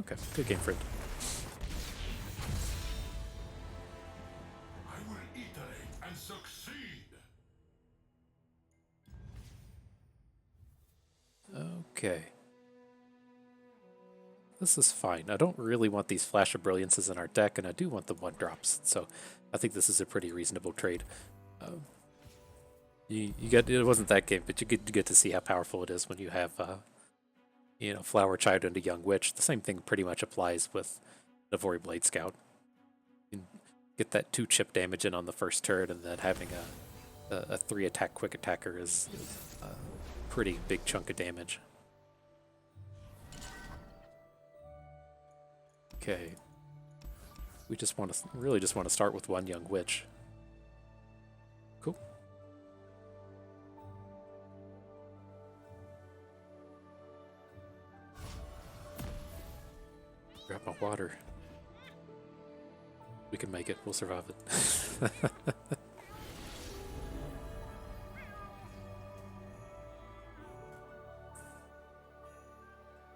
Speaker 1: Okay, good game, friend.
Speaker 4: I will iterate and succeed.
Speaker 1: Okay. This is fine. I don't really want these Flash of Brilliances in our deck, and I do want the 1-drops, so I think this is a pretty reasonable trade. You get, it wasn't that game, but you get to see how powerful it is when you have you know, Flower Child into Young Witch. The same thing pretty much applies with Navori Blade Scout. You can get that 2 chip damage in on the first turn, and then having a 3 attack quick attacker is a pretty big chunk of damage. Okay. We just want to really just want to start with 1 Young Witch. Cool. Grab my water. We can make it. We'll survive it.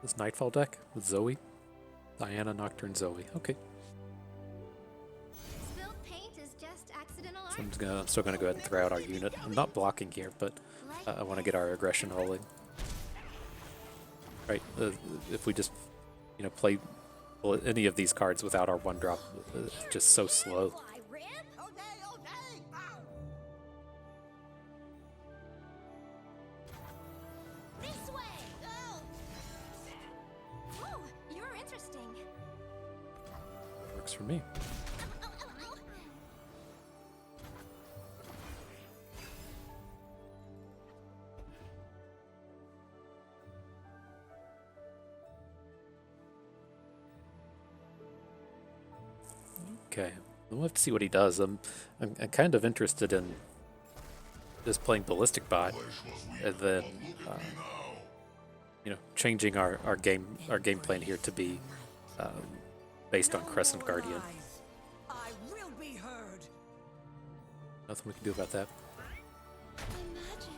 Speaker 1: This Nightfall deck with Zoe. Diana, Nocturne, Zoe. Okay.
Speaker 3: Spilled paint is just accidental art.
Speaker 1: So I'm still gonna go ahead and throw out our unit. I'm not blocking here, but I want to get our aggression rolling. Right. If we just, you know, play any of these cards without our 1-drop, just so slow.
Speaker 5: Fly, Rip. Okay.
Speaker 3: This way. Oh, you're interesting.
Speaker 1: Works for me. Okay, we'll have to see what he does. I'm kind of interested in just playing Ballistic Bot, and then you know, changing our game plan here to be based on Crescent Guardian.
Speaker 5: I will be heard.
Speaker 1: Nothing we can do about that.
Speaker 3: My magic.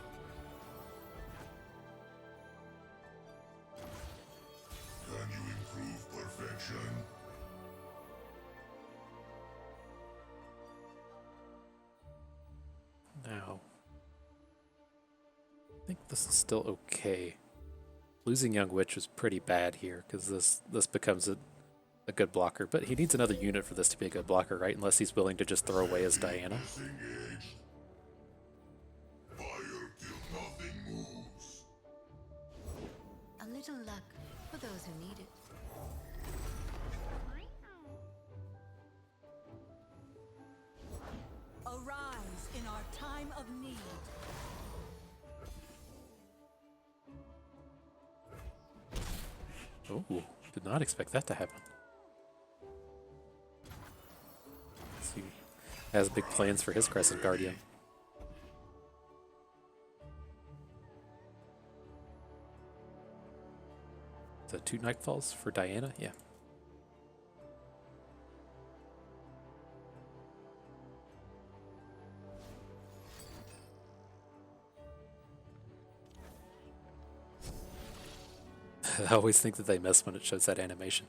Speaker 4: Can you improve perfection?
Speaker 1: Now, I think this is still okay. Losing Young Witch was pretty bad here, because this becomes a good blocker, but he needs another unit for this to be a good blocker, right? Unless he's willing to just throw away his Diana.
Speaker 4: Disengaged. Fire till nothing moves.
Speaker 6: A little luck for those who need it.
Speaker 5: Arise in our time of need.
Speaker 1: Oh, did not expect that to happen. He has big plans for his Crescent Guardian. So 2 Nightfalls for Diana? Yeah. I always think that they miss when it shows that animation.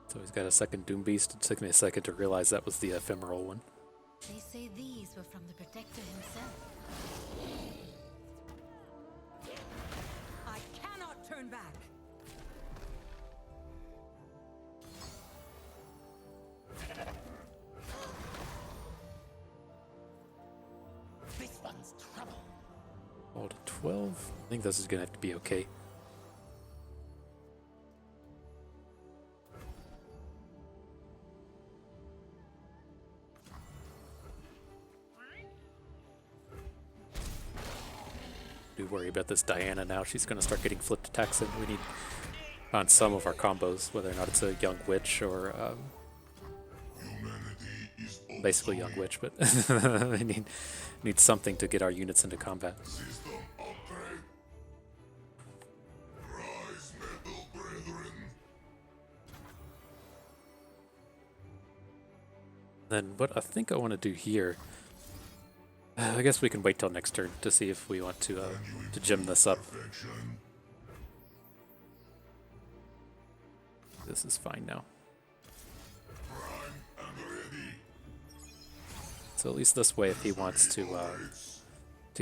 Speaker 1: So he's got a second Doom Beast. It took me a second to realize that was the ephemeral one.
Speaker 6: They say these were from the Protector himself.
Speaker 5: I cannot turn back.
Speaker 2: This one's trouble.
Speaker 1: All to 12. I think this is going to have to be okay. Do worry about this Diana now. She's going to start getting flipped attacks in. We need on some of our combos, whether or not it's a Young Witch or basically Young Witch, but we need something to get our units into combat.
Speaker 4: System upgrade. Rise, metal brethren.
Speaker 1: Then what I think I want to do here, I guess we can wait till next turn to see if we want to gem this up.
Speaker 4: Perfection.
Speaker 1: This is fine now.
Speaker 4: Prime and ready.
Speaker 1: So at least this way, if he wants to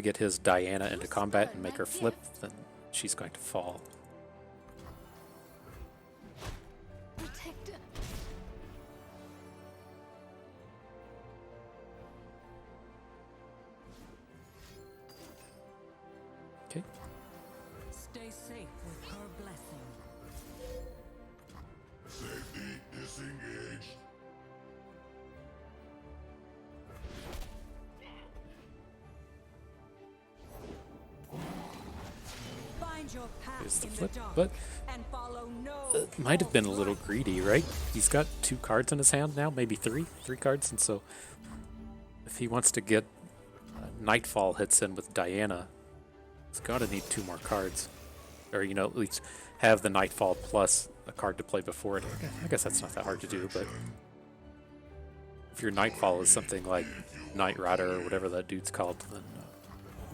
Speaker 1: get his Diana into combat and make her flip, then she's going to fall.
Speaker 6: Protector.
Speaker 1: Okay.
Speaker 5: Stay safe with her blessing.
Speaker 4: Safety disengaged.
Speaker 5: Find your path
Speaker 1: Here's the
Speaker 5: in
Speaker 1: flip,
Speaker 5: the dark
Speaker 1: but
Speaker 5: and follow no
Speaker 1: it might have been a
Speaker 5: false
Speaker 1: little
Speaker 5: light.
Speaker 1: greedy, right? He's got 2 cards in his hand now, maybe 3 cards, and so if he wants to get Nightfall hits in with Diana, he's got to need 2 more cards, or at least have the Nightfall plus a card to play before it. I guess that's not that hard to do, but if your Nightfall is something like Night Rider or whatever that dude's called, then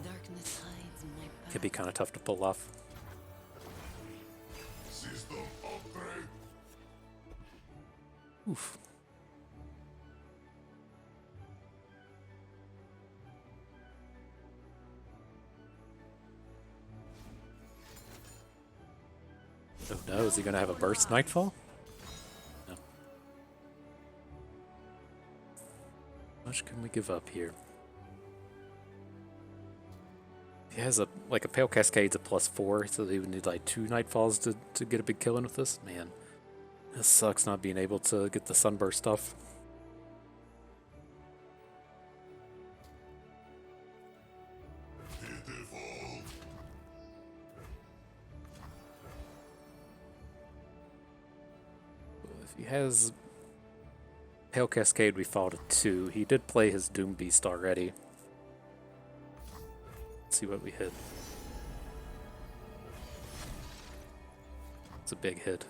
Speaker 6: Darkness hides in my
Speaker 1: it can be kind of tough to pull off.
Speaker 4: System upgrade.
Speaker 1: Oof. Oh no, is he going to have a burst Nightfall? No. How much can we give up here? He has a Pale Cascade's a +4, so he would need like 2 Nightfalls to get a big kill in with this. Man, this sucks not being able to get the Sunburst off.
Speaker 4: Pitiful.
Speaker 1: If he has Pale Cascade, we fall to 2. He did play his Doom Beast already. Let's see what we hit. It's a big hit.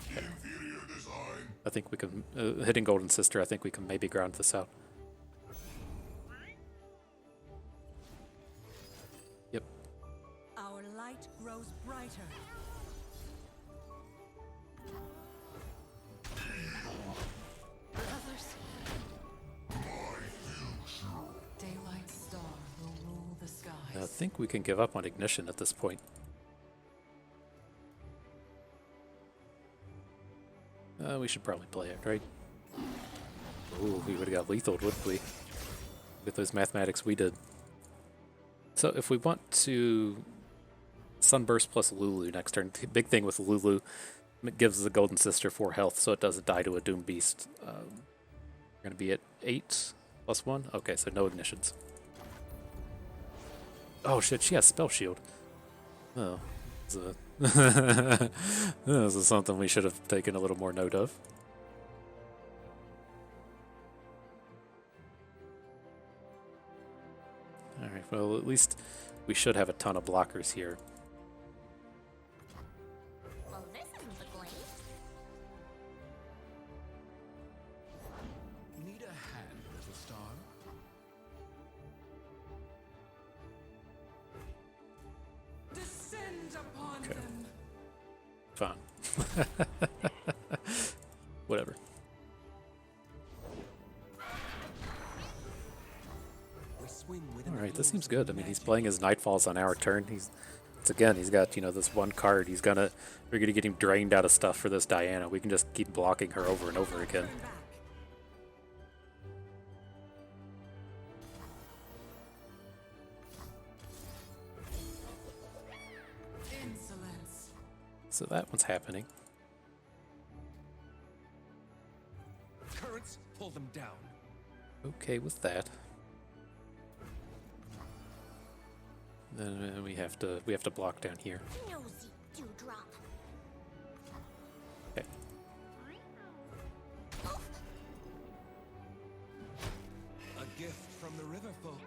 Speaker 4: Inferior design.
Speaker 1: I think we can, hitting Golden Sister, I think we can maybe ground this out. Yep.
Speaker 5: Our light grows brighter.
Speaker 6: brothers.
Speaker 4: My future.
Speaker 5: Daylight star will rule the skies.
Speaker 1: I think we can give up on Ignition at this point. We should probably play it, right? Ooh, we would have got lethal, wouldn't we? With those mathematics we did. So if we want to Sunburst plus Lulu next turn, the big thing with Lulu, it gives the Golden Sister 4 health, so it doesn't die to a Doom Beast. We're gonna be at 8 plus 1. Okay, so no ignitions. Oh shit, she has spell shield. Oh, this is something we should have taken a little more note of. Alright, well, at least we should have a ton of blockers here.
Speaker 3: Well, this isn't the glade.
Speaker 2: Need a hand, little star?
Speaker 5: Descend upon
Speaker 1: Okay.
Speaker 5: them.
Speaker 1: Fine. Whatever.
Speaker 2: We swim within the
Speaker 1: Alright, this
Speaker 2: flows
Speaker 1: seems
Speaker 2: of
Speaker 1: good. I mean, he's
Speaker 2: magic.
Speaker 1: playing his Nightfalls on our turn. Again, he's got, this one card. We're gonna get him drained out of stuff for this Diana. We can just keep blocking her over and over again.
Speaker 5: Turn back. Insolence.
Speaker 1: So that one's happening.
Speaker 2: Currents pull them down.
Speaker 1: Okay with that. Then we have to block down here.
Speaker 3: Nosy dewdrop.
Speaker 1: Okay.
Speaker 2: A gift from the river folk.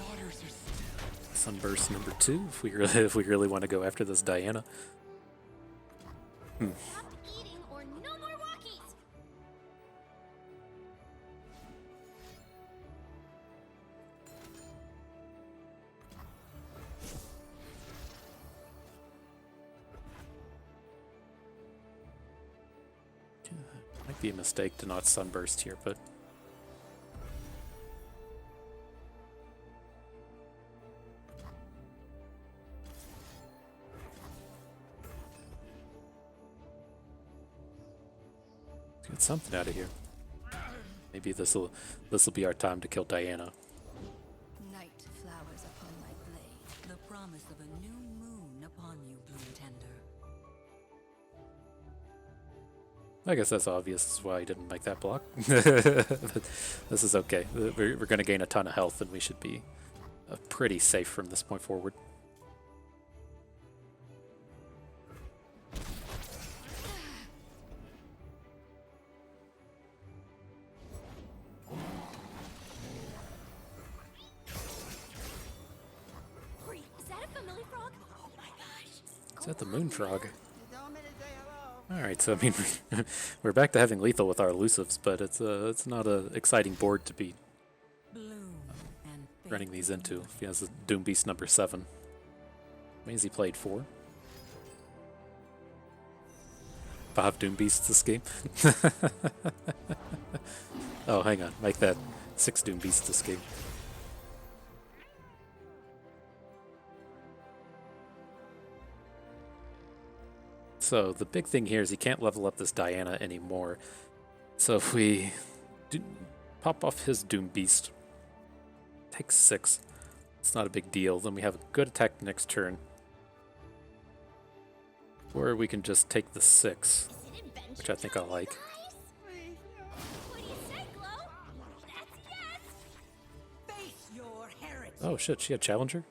Speaker 2: Waters are still.
Speaker 1: Sunburst number 2 if we really want to go after this Diana.
Speaker 3: Stop eating or no more walkies.
Speaker 1: Might be a mistake to not Sunburst here, but let's get something out of here. Maybe this'll be our time to kill Diana.
Speaker 6: Night flowers upon my blade.
Speaker 7: The promise of a new moon upon you, Bloom Tender.
Speaker 1: I guess that's obvious. That's why I didn't make that block. But this is okay. We're going to gain a ton of health, and we should be pretty safe from this point forward.
Speaker 3: Wait, is that a familiar frog? Oh my gosh.
Speaker 1: Is that the moon frog? Alright, so I mean, we're back to having lethal with our elusives, but it's not an exciting board to be
Speaker 7: Bloom and
Speaker 1: running these into. If he has a Doom Beast number 7. Means he played 4. 5 Doom Beasts this game. Oh, hang on. Make that 6 Doom Beasts this game. So the big thing here is he can't level up this Diana anymore. So if we pop off his Doom Beast, take 6. It's not a big deal. Then we have a good attack next turn. Or we can just take the 6,
Speaker 3: Is it invention
Speaker 1: which I think I
Speaker 3: time,
Speaker 1: like.
Speaker 3: guys? What do you say, Glow? That's a yes.
Speaker 5: Face your heritage.
Speaker 1: Oh shit, she had Challenger?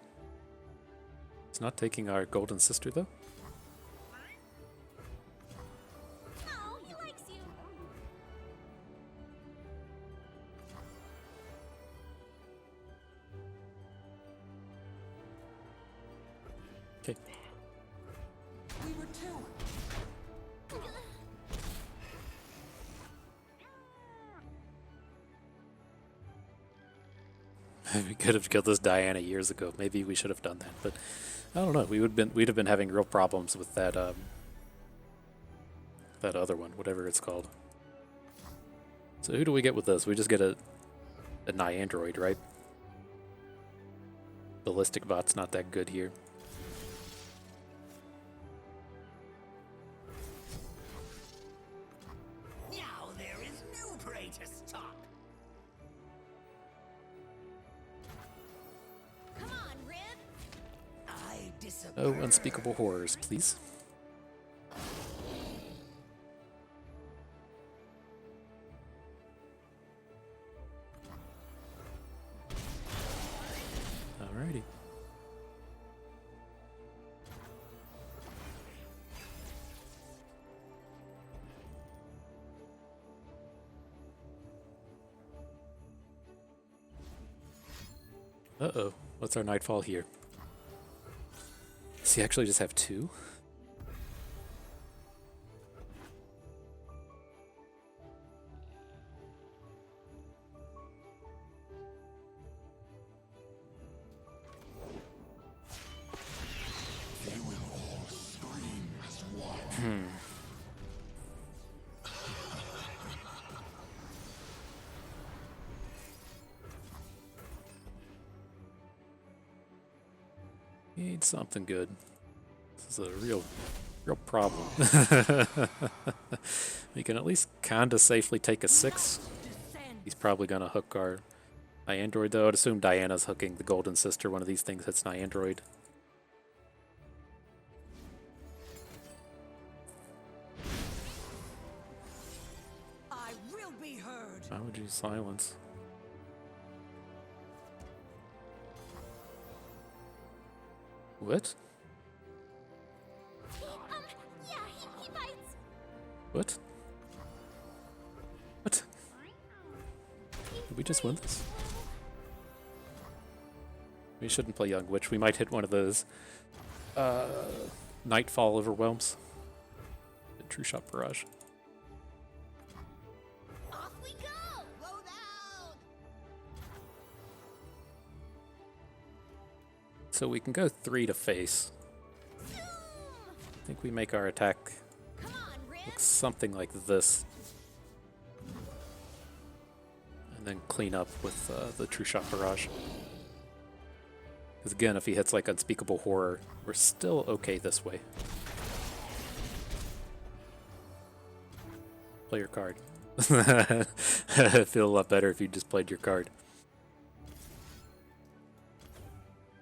Speaker 1: It's not taking our Golden Sister though?
Speaker 3: Oh, he likes you.
Speaker 1: Okay.
Speaker 5: We were two.
Speaker 1: We could have killed this Diana years ago. Maybe we should have done that, but I don't know. We'd have been having real problems with that that other one, whatever it's called. So who do we get with this? We just get a Niandroid, right? Ballistic Bot's not that good here.
Speaker 2: Now there is new prey to stop.
Speaker 3: Come on, Rib.
Speaker 2: I disagree.
Speaker 1: No unspeakable horrors, please. Alrighty. Uh-oh. What's our nightfall here? Does he actually just have two? Need something good. This is a real problem. We can at least kinda safely take a 6. He's probably gonna hook our Niandroid though. I'd assume Diana's hooking the Golden Sister. One of these things hits Niandroid.
Speaker 5: I will be heard.
Speaker 1: Why would you silence? What?
Speaker 3: Yeah, he bites.
Speaker 1: What? What? Did we just win this? We shouldn't play Young Witch. We might hit one of those Nightfall overwhelms. The True Shot Barrage.
Speaker 3: Off we go. Load out.
Speaker 1: So we can go 3 to face. I think we make our attack
Speaker 3: Come on, Rin.
Speaker 1: look something like this. And then clean up with the True Shot Barrage. Because again, if he hits like Unspeakable Horror, we're still okay this way. Play your card. It'd feel a lot better if you just played your card.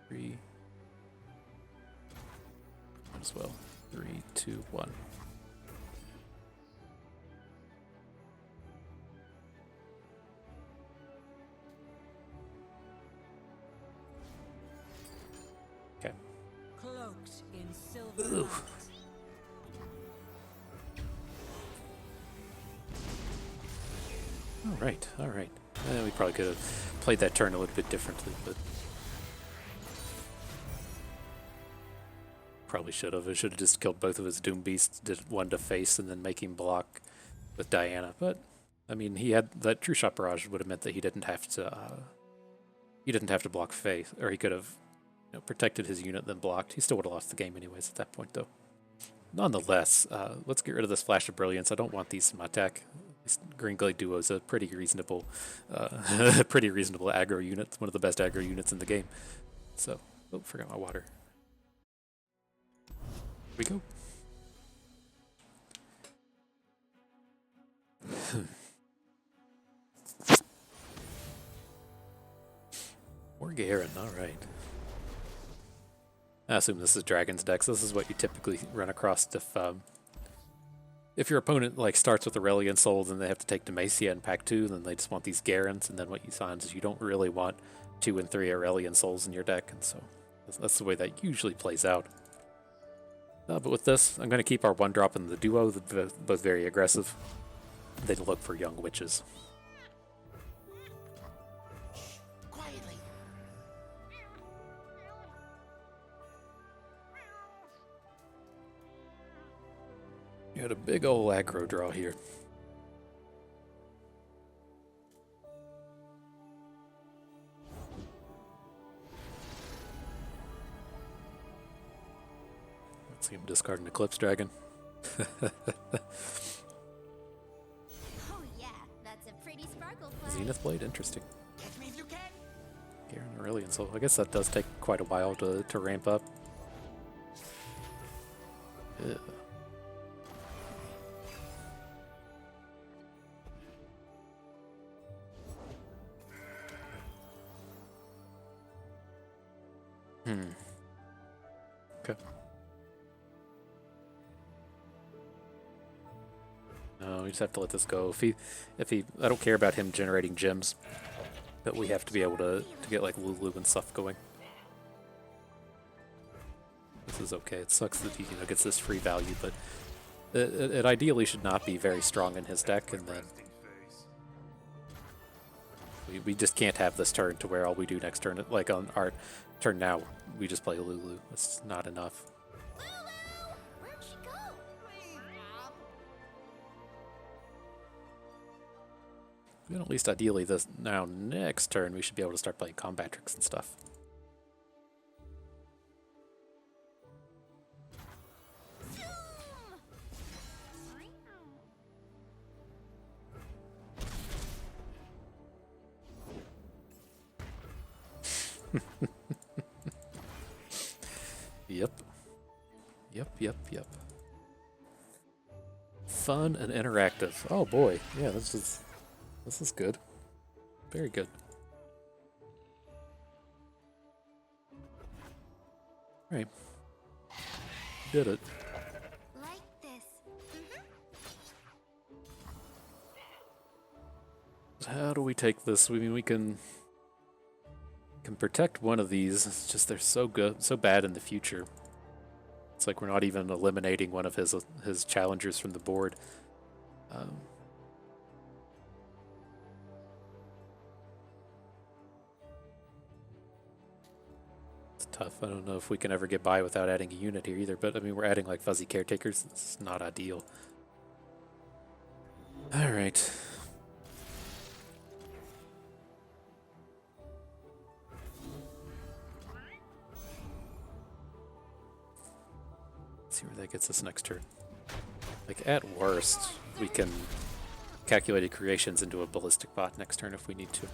Speaker 1: 3. Might as well. 3, 2, 1. Okay.
Speaker 7: Cloaked in silver light.
Speaker 1: Alright, alright. We probably could have played that turn a little bit differently, but probably should have. I should have just killed both of his Doom Beasts, did one to face, and then make him block with Diana. But I mean, he had that True Shot Barrage would have meant that he didn't have to block Fae, or he could have protected his unit then blocked. He still would have lost the game anyways at that point, though. Nonetheless, let's get rid of this Flash of Brilliance. I don't want these in my deck. This Green Glade Duo is a pretty reasonable aggro unit. It's one of the best aggro units in the game. So, oh, forgot my water. Here we go. Or Garen, alright. I assume this is Dragon's decks. This is what you typically run across if your opponent like starts with Aurelion Souls and they have to take Demacia in pack 2, then they just want these Garens, and then what you find is you don't really want 2 and 3 Aurelion Souls in your deck, and so that's the way that usually plays out. But with this, I'm going to keep our 1-drop in the duo, both very aggressive. They look for Young Witches.
Speaker 2: Quietly.
Speaker 1: You had a big ol' aggro draw here. Let's see him discard an Eclipse Dragon.
Speaker 3: Oh yeah, that's a pretty sparkle flag.
Speaker 1: Zenith Blade, interesting.
Speaker 2: Catch me if you can.
Speaker 1: Garen Aurelion Soul. I guess that does take quite a while to ramp up. Yeah. Okay. No, we just have to let this go. If he, I don't care about him generating gems, but we have to be able to get like Lulu and stuff going. is okay. It sucks that he gets this free value, but it ideally should not be very strong in his deck, and then we just can't have this turn to where all we do next turn, like on our turn now, we just play Lulu. It's not enough.
Speaker 3: Lulu! Where'd she go? Please, Mom.
Speaker 1: Then at least ideally this now next turn we should be able to start playing combat tricks and stuff. Yep. Fun and interactive. Oh boy, yeah, this is good. Very good. All right. Did it.
Speaker 3: Like this.
Speaker 1: How do we take this? I mean, we can protect one of these. It's just they're so good, so bad in the future. It's like we're not even eliminating one of his challengers from the board. It's tough. I don't know if we can ever get by without adding a unit here either, but I mean, we're adding like fuzzy caretakers. It's not ideal. All right. See where that gets us next turn. Like, at worst, we can calculated creations into a ballistic bot next turn if we need to.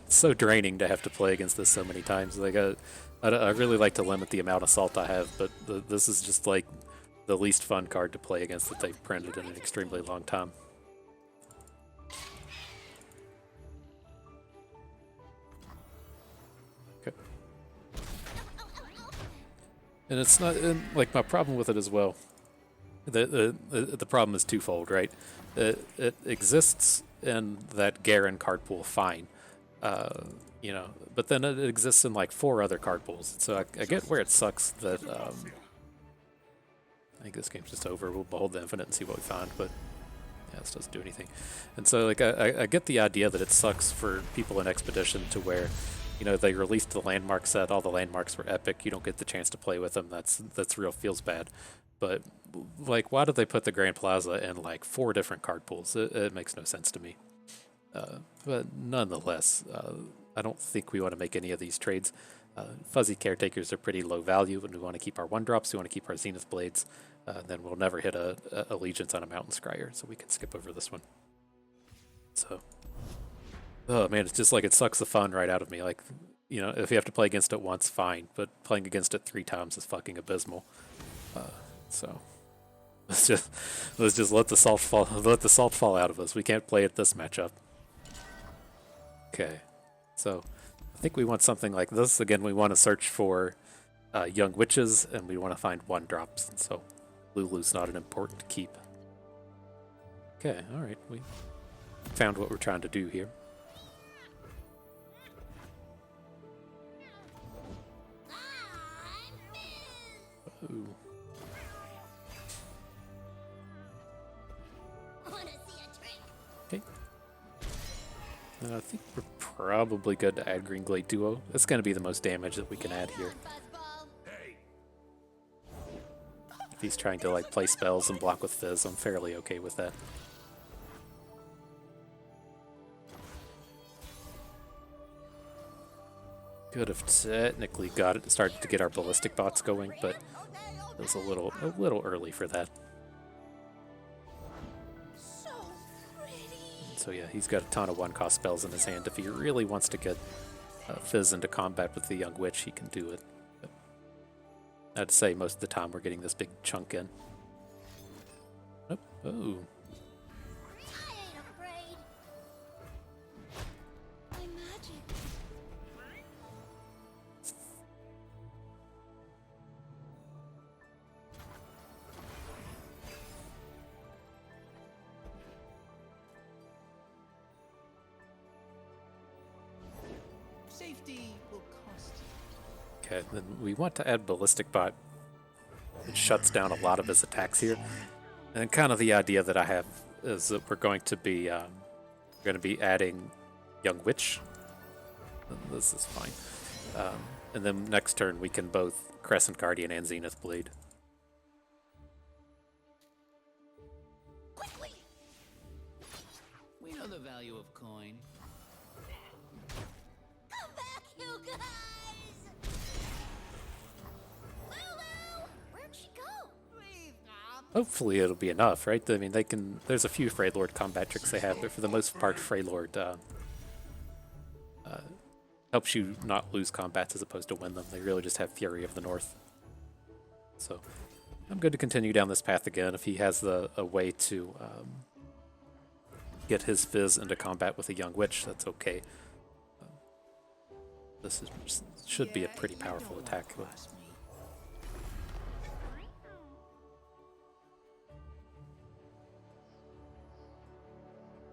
Speaker 1: So draining to have to play against this so many times. Like I really like to limit the amount of salt I have, but this is just like the least fun card to play against that they've printed in an extremely long time. Okay. And it's not like my problem with it as well. The problem is twofold, right? It exists in that Garen card pool, fine. You know, but then it exists in like 4 other card pools. So I get where it sucks that I think this game's just over. We'll behold the infinite and see what we find, but yeah, this doesn't do anything. And so like I get the idea that it sucks for people in Expedition to where, you know, they released the landmark set, all the landmarks were epic, you don't get the chance to play with them. That's real, feels bad. But like, why did they put the Grand Plaza in like 4 different card pools? It makes no sense to me. But nonetheless, I don't think we want to make any of these trades. Fuzzy caretakers are pretty low value, and we want to keep our 1-drops, we want to keep our Zenith Blades, then we'll never hit a Allegiance on a Mountain Scryer, so we can skip over this one. So, oh man, it's just like it sucks the fun right out of me. Like, you know, if you have to play against it once, fine, but playing against it 3 times is fucking abysmal. So let's just let the salt fall out of us. We can't play at this matchup. Okay, so I think we want something like this. Again, we want to search for Young Witches, and we want to find 1-drops, and so Lulu's not an important keep. Okay, alright, we found what we're trying to do here. Ooh. Okay. I think we're probably good to add Green Glade Duo. That's going to be the most damage that we can add here. If he's trying to like play spells and block with Fizz, I'm fairly okay with that. Could have technically started to get our ballistic bots going, but it was a little early for that. So yeah, he's got a ton of 1-cost spells in his hand if he really wants to get Fizz into combat with the Young Witch, he can do it. But I'd say most of the time we're getting this big chunk in. Oh, oh.
Speaker 3: I ain't afraid. My magic.
Speaker 2: Safety will cost you.
Speaker 1: Okay, then we want to add Ballistic Bot. It shuts down a lot of his attacks here. And kind of the idea that I have is that we're going to be adding Young Witch. This is fine. And then next turn we can both Crescent Guardian and Zenith Blade.
Speaker 3: Quickly!
Speaker 2: We know the value of coin.
Speaker 3: Come back, you guys! Lulu! Where'd she go? Please, Mom.
Speaker 1: Hopefully it'll be enough, right? I mean, they can. There's a few Freylord combat tricks they have, but for the most part, Freylord helps you not lose combats as opposed to win them. They really just have Fury of the North. So I'm good to continue down this path again. If he has a way to get his Fizz into combat with a Young Witch, that's okay. Should be a pretty powerful attack.
Speaker 2: Me.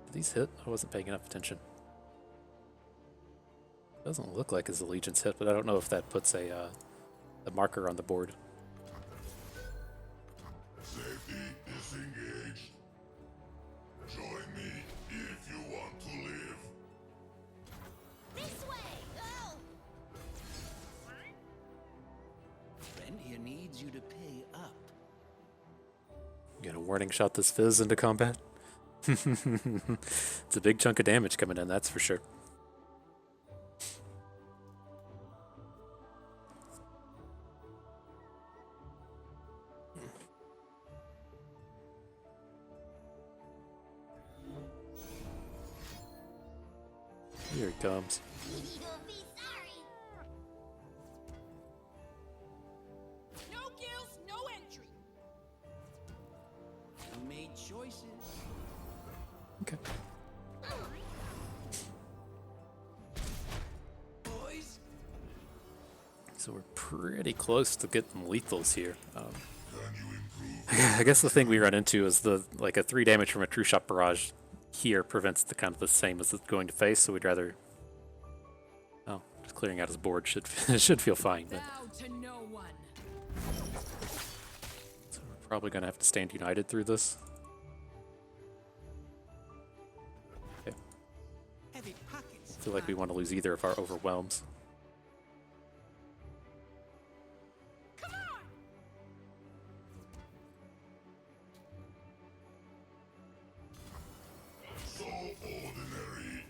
Speaker 1: Did these hit? I wasn't paying enough attention. Doesn't look like his allegiance hit, but I don't know if that puts a marker on the board.
Speaker 4: Safety disengaged. Join me if you want to live.
Speaker 3: This way! Go!
Speaker 2: Friend here needs you to pay up.
Speaker 1: You gonna warning shot this Fizz into combat? It's a big chunk of damage coming in, that's for sure. Here it comes.
Speaker 3: You'll be sorry.
Speaker 5: No gills, no entry.
Speaker 2: You made choices.
Speaker 1: Okay.
Speaker 2: Boys,
Speaker 1: So we're pretty close to getting lethals here.
Speaker 4: Can you improve?
Speaker 1: I guess the thing we run into is a 3 damage from a True Shot Barrage here prevents the kind of the same as it's going to face, so we'd rather. Oh, just clearing out his board should should feel fine. But
Speaker 5: Bow to no one.
Speaker 1: so we're probably gonna have to stand united through this. Okay.
Speaker 2: heavy pockets.
Speaker 1: I feel like we want to lose either of our overwhelms.
Speaker 5: Come on!
Speaker 4: So ordinary.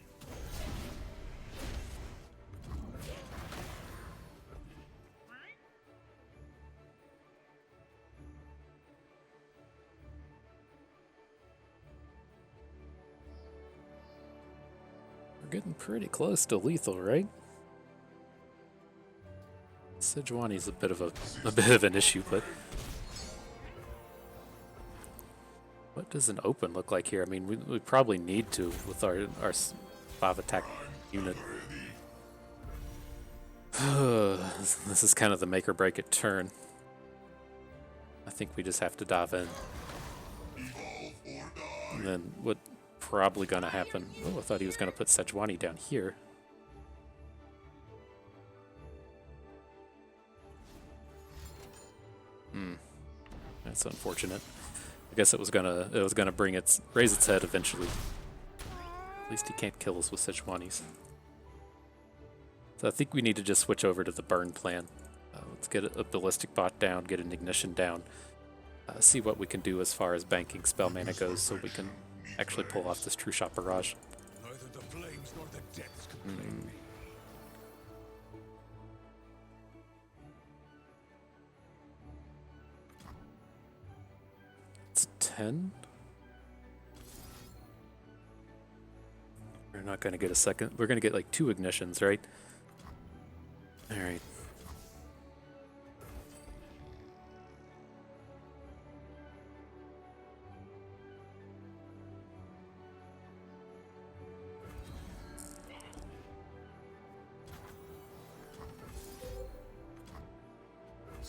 Speaker 1: We're getting pretty close to lethal, right? Sejuani's a bit of an issue, but what does an open look like here? I mean, we probably need to with our 5 attack unit. This is kind of the make or break it turn. I think we just have to dive in.
Speaker 4: Evolve or die.
Speaker 1: And then what probably gonna happen? Oh, I thought he was gonna put Sejuani down here. That's unfortunate. I guess it was gonna raise its head eventually. At least he can't kill us with Sejuani's. So I think we need to just switch over to the burn plan. Let's get a ballistic bot down, get an ignition down, see what we can do as far as banking spell mana goes, so we can actually pull off this True Shot Barrage.
Speaker 4: Neither the flames nor the depths can claim me.
Speaker 1: It's 10. We're not going to get a second. We're going to get like 2 ignitions, right? All right.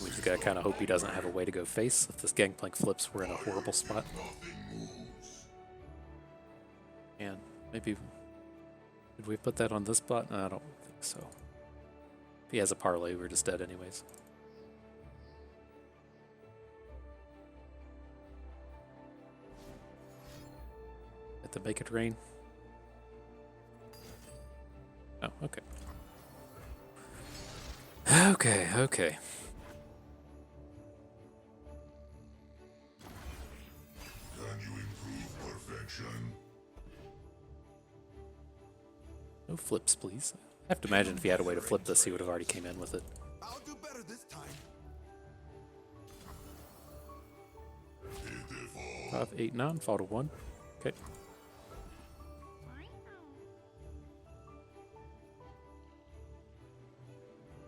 Speaker 1: We just gotta kind of hope he doesn't have a way to go face. If this Gangplank flips, we're in a horrible spot. And maybe... Did we put that on this bot? No, I don't think so. If he has a parlay, we're just dead anyways. Have to make it rain. Oh, okay. Okay.
Speaker 4: Can you improve perfection?
Speaker 1: No flips, please. I have to imagine if he had a way to flip this, he would have already came in with it.
Speaker 2: I'll do better this time.
Speaker 1: 5, 8, 9, fall to 1. Okay.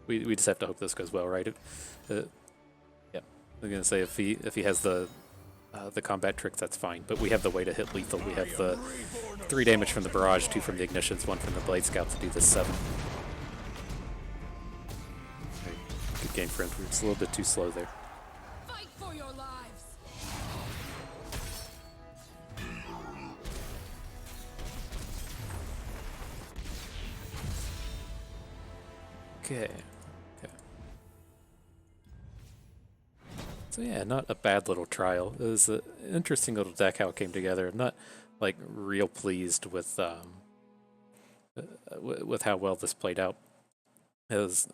Speaker 1: We just have to hope this goes well, right? Yeah, I'm gonna say if he has the combat trick, that's fine. But we have the way to hit lethal. We have the 3 damage from the barrage, 2 from the ignitions, 1 from the blade scout to do this 7. Okay. Good game, friend. We're just a little bit too slow there.
Speaker 7: Fight for your lives.
Speaker 1: Okay. So yeah, not a bad little trial. It was an interesting little deck how it came together. I'm not like real pleased with how well this played out. It was,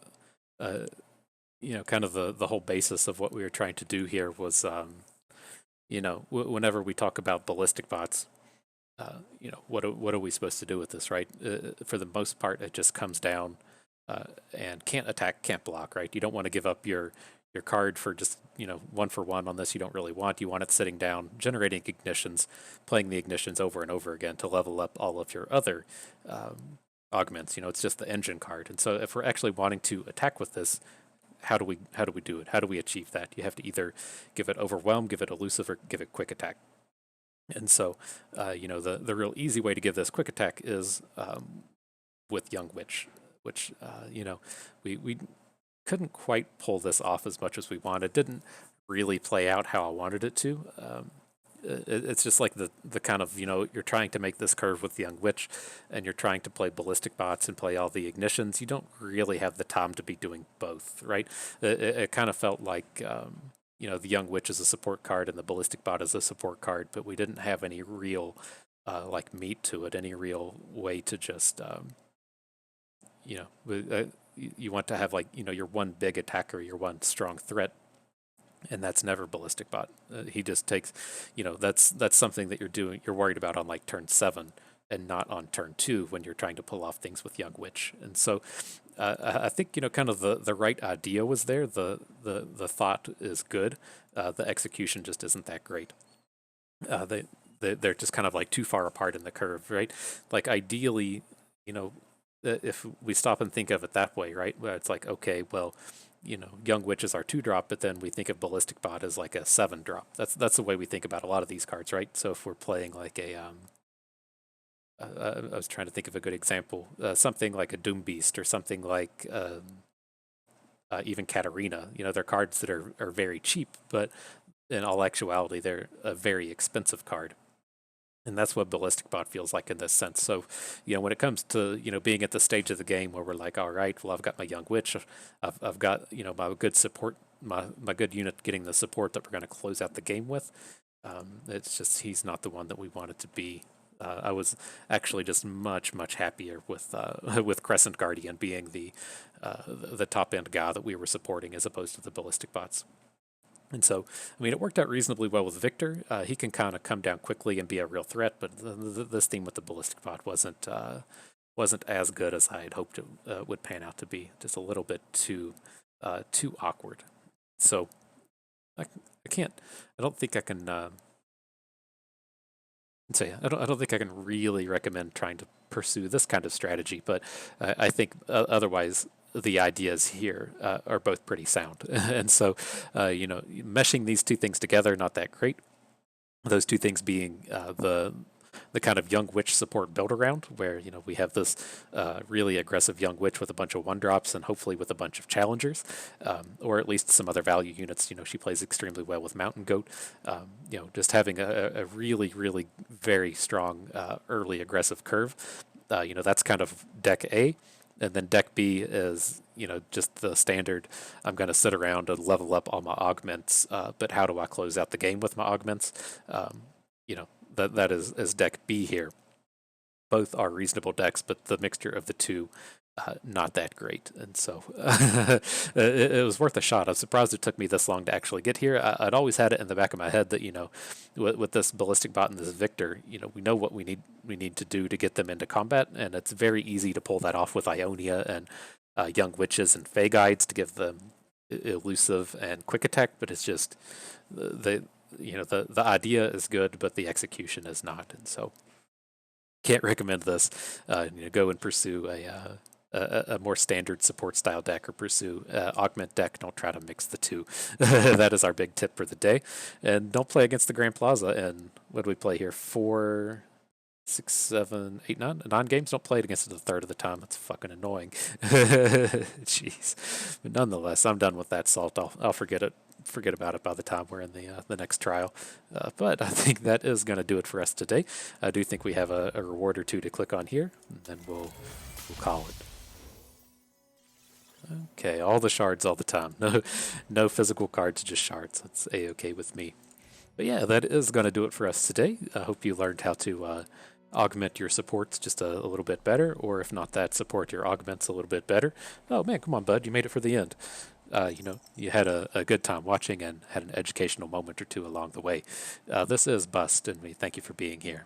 Speaker 1: you know, kind of the whole basis of what we were trying to do here was, you know, whenever we talk about ballistic bots, you know, what are we supposed to do with this, right? For the most part, it just comes down and can't attack, can't block, right? You don't want to give up your card for just, you know, 1-for-1 on this you don't really want. You want it sitting down, generating ignitions, playing the ignitions over and over again to level up all of your other augments. You know, it's just the engine card. And so if we're actually wanting to attack with this, how do we do it? How do we achieve that? You have to either give it overwhelm, give it elusive, or give it quick attack. And so, you know, the real easy way to give this quick attack is with Young Witch, which, you know, we couldn't quite pull this off as much as we wanted. It didn't really play out how I wanted it to. It's just like the kind of, you know, you're trying to make this curve with the Young Witch and you're trying to play ballistic bots and play all the ignitions. You don't really have the time to be doing both, right? It kind of felt like, you know, the Young Witch is a support card and the ballistic bot is a support card, but we didn't have any real like meat to it, any real way to just, you know, you want to have, like, you know, your one big attacker, your one strong threat, and that's never ballistic bot. He just takes, you know, that's something that you're worried about on like turn 7 and not on turn 2 when you're trying to pull off things with Young Witch. And so I think, you know, kind of the right idea was there. The thought is good. The execution just isn't that great. They're just kind of like too far apart in the curve, right? Like ideally, you know, if we stop and think of it that way, right? Where it's like, okay, well, you know, Young Witch is our 2-drop, but then we think of Ballistic Bot as like a 7-drop. That's the way we think about a lot of these cards, right? So if we're playing like a, I was trying to think of a good example, something like a Doom Beast or something like even Katarina. You know, they're cards that are very cheap, but in all actuality, they're a very expensive card. And that's what Ballistic Bot feels like in this sense. So, you know, when it comes to, you know, being at the stage of the game where we're like, all right, well, I've got my Young Witch, I've got, you know, my good support, my good unit getting the support that we're going to close out the game with. It's just, he's not the one that we wanted to be. I was actually just much happier with Crescent Guardian being the top end guy that we were supporting as opposed to the Ballistic Bots. And so, I mean, it worked out reasonably well with Viktor. He can kind of come down quickly and be a real threat, but this theme with the Ballistic Bot wasn't as good as I had hoped it would pan out to be. Just a little bit too awkward. So, I don't think I can. So yeah, I don't think I can really recommend trying to pursue this kind of strategy. But I think otherwise, the ideas here are both pretty sound. And so, meshing these two things together, not that great. Those two things being the kind of Young Witch support build around, where we have this really aggressive Young Witch with a bunch of 1-drops and hopefully with a bunch of challengers, or at least some other value units. She plays extremely well with Mountain Goat. Just having a really, really very strong early aggressive curve. That's kind of deck A. And then deck B is, just the standard. I'm going to sit around and level up all my augments, but how do I close out the game with my augments? That is deck B here. Both are reasonable decks, but the mixture of the two, not that great. And so it was worth a shot. I'm surprised it took me this long to actually get here. I'd always had it in the back of my head that, with this Ballistic Bot and this Viktor, we know what we need to do to get them into combat, and it's very easy to pull that off with Ionia and Young Witches and Fae Guides to give them elusive and quick attack, but it's just the idea is good, but the execution is not, and so can't recommend this. Go and pursue a more standard support style deck, or pursue augment deck. Don't try to mix the two. That is our big tip for the day. And don't play against the Grand Plaza. And what do we play here? 4, 6, 7, 8, 9 games. Don't play it against it a third of the time. That's fucking annoying. Jeez. But nonetheless, I'm done with that salt. I'll forget about it by the time we're in the next trial. But I think that is going to do it for us today. I do think we have a reward or two to click on here, and then we'll call it. Okay, all the shards all the time. No physical cards, just shards. That's a-okay with me. But yeah, that is going to do it for us today. I hope you learned how to augment your supports just a little bit better, or if not that, support your augments a little bit better. Oh man, come on, bud, you made it for the end. You had a good time watching and had an educational moment or two along the way. This is Bust, and we thank you for being here.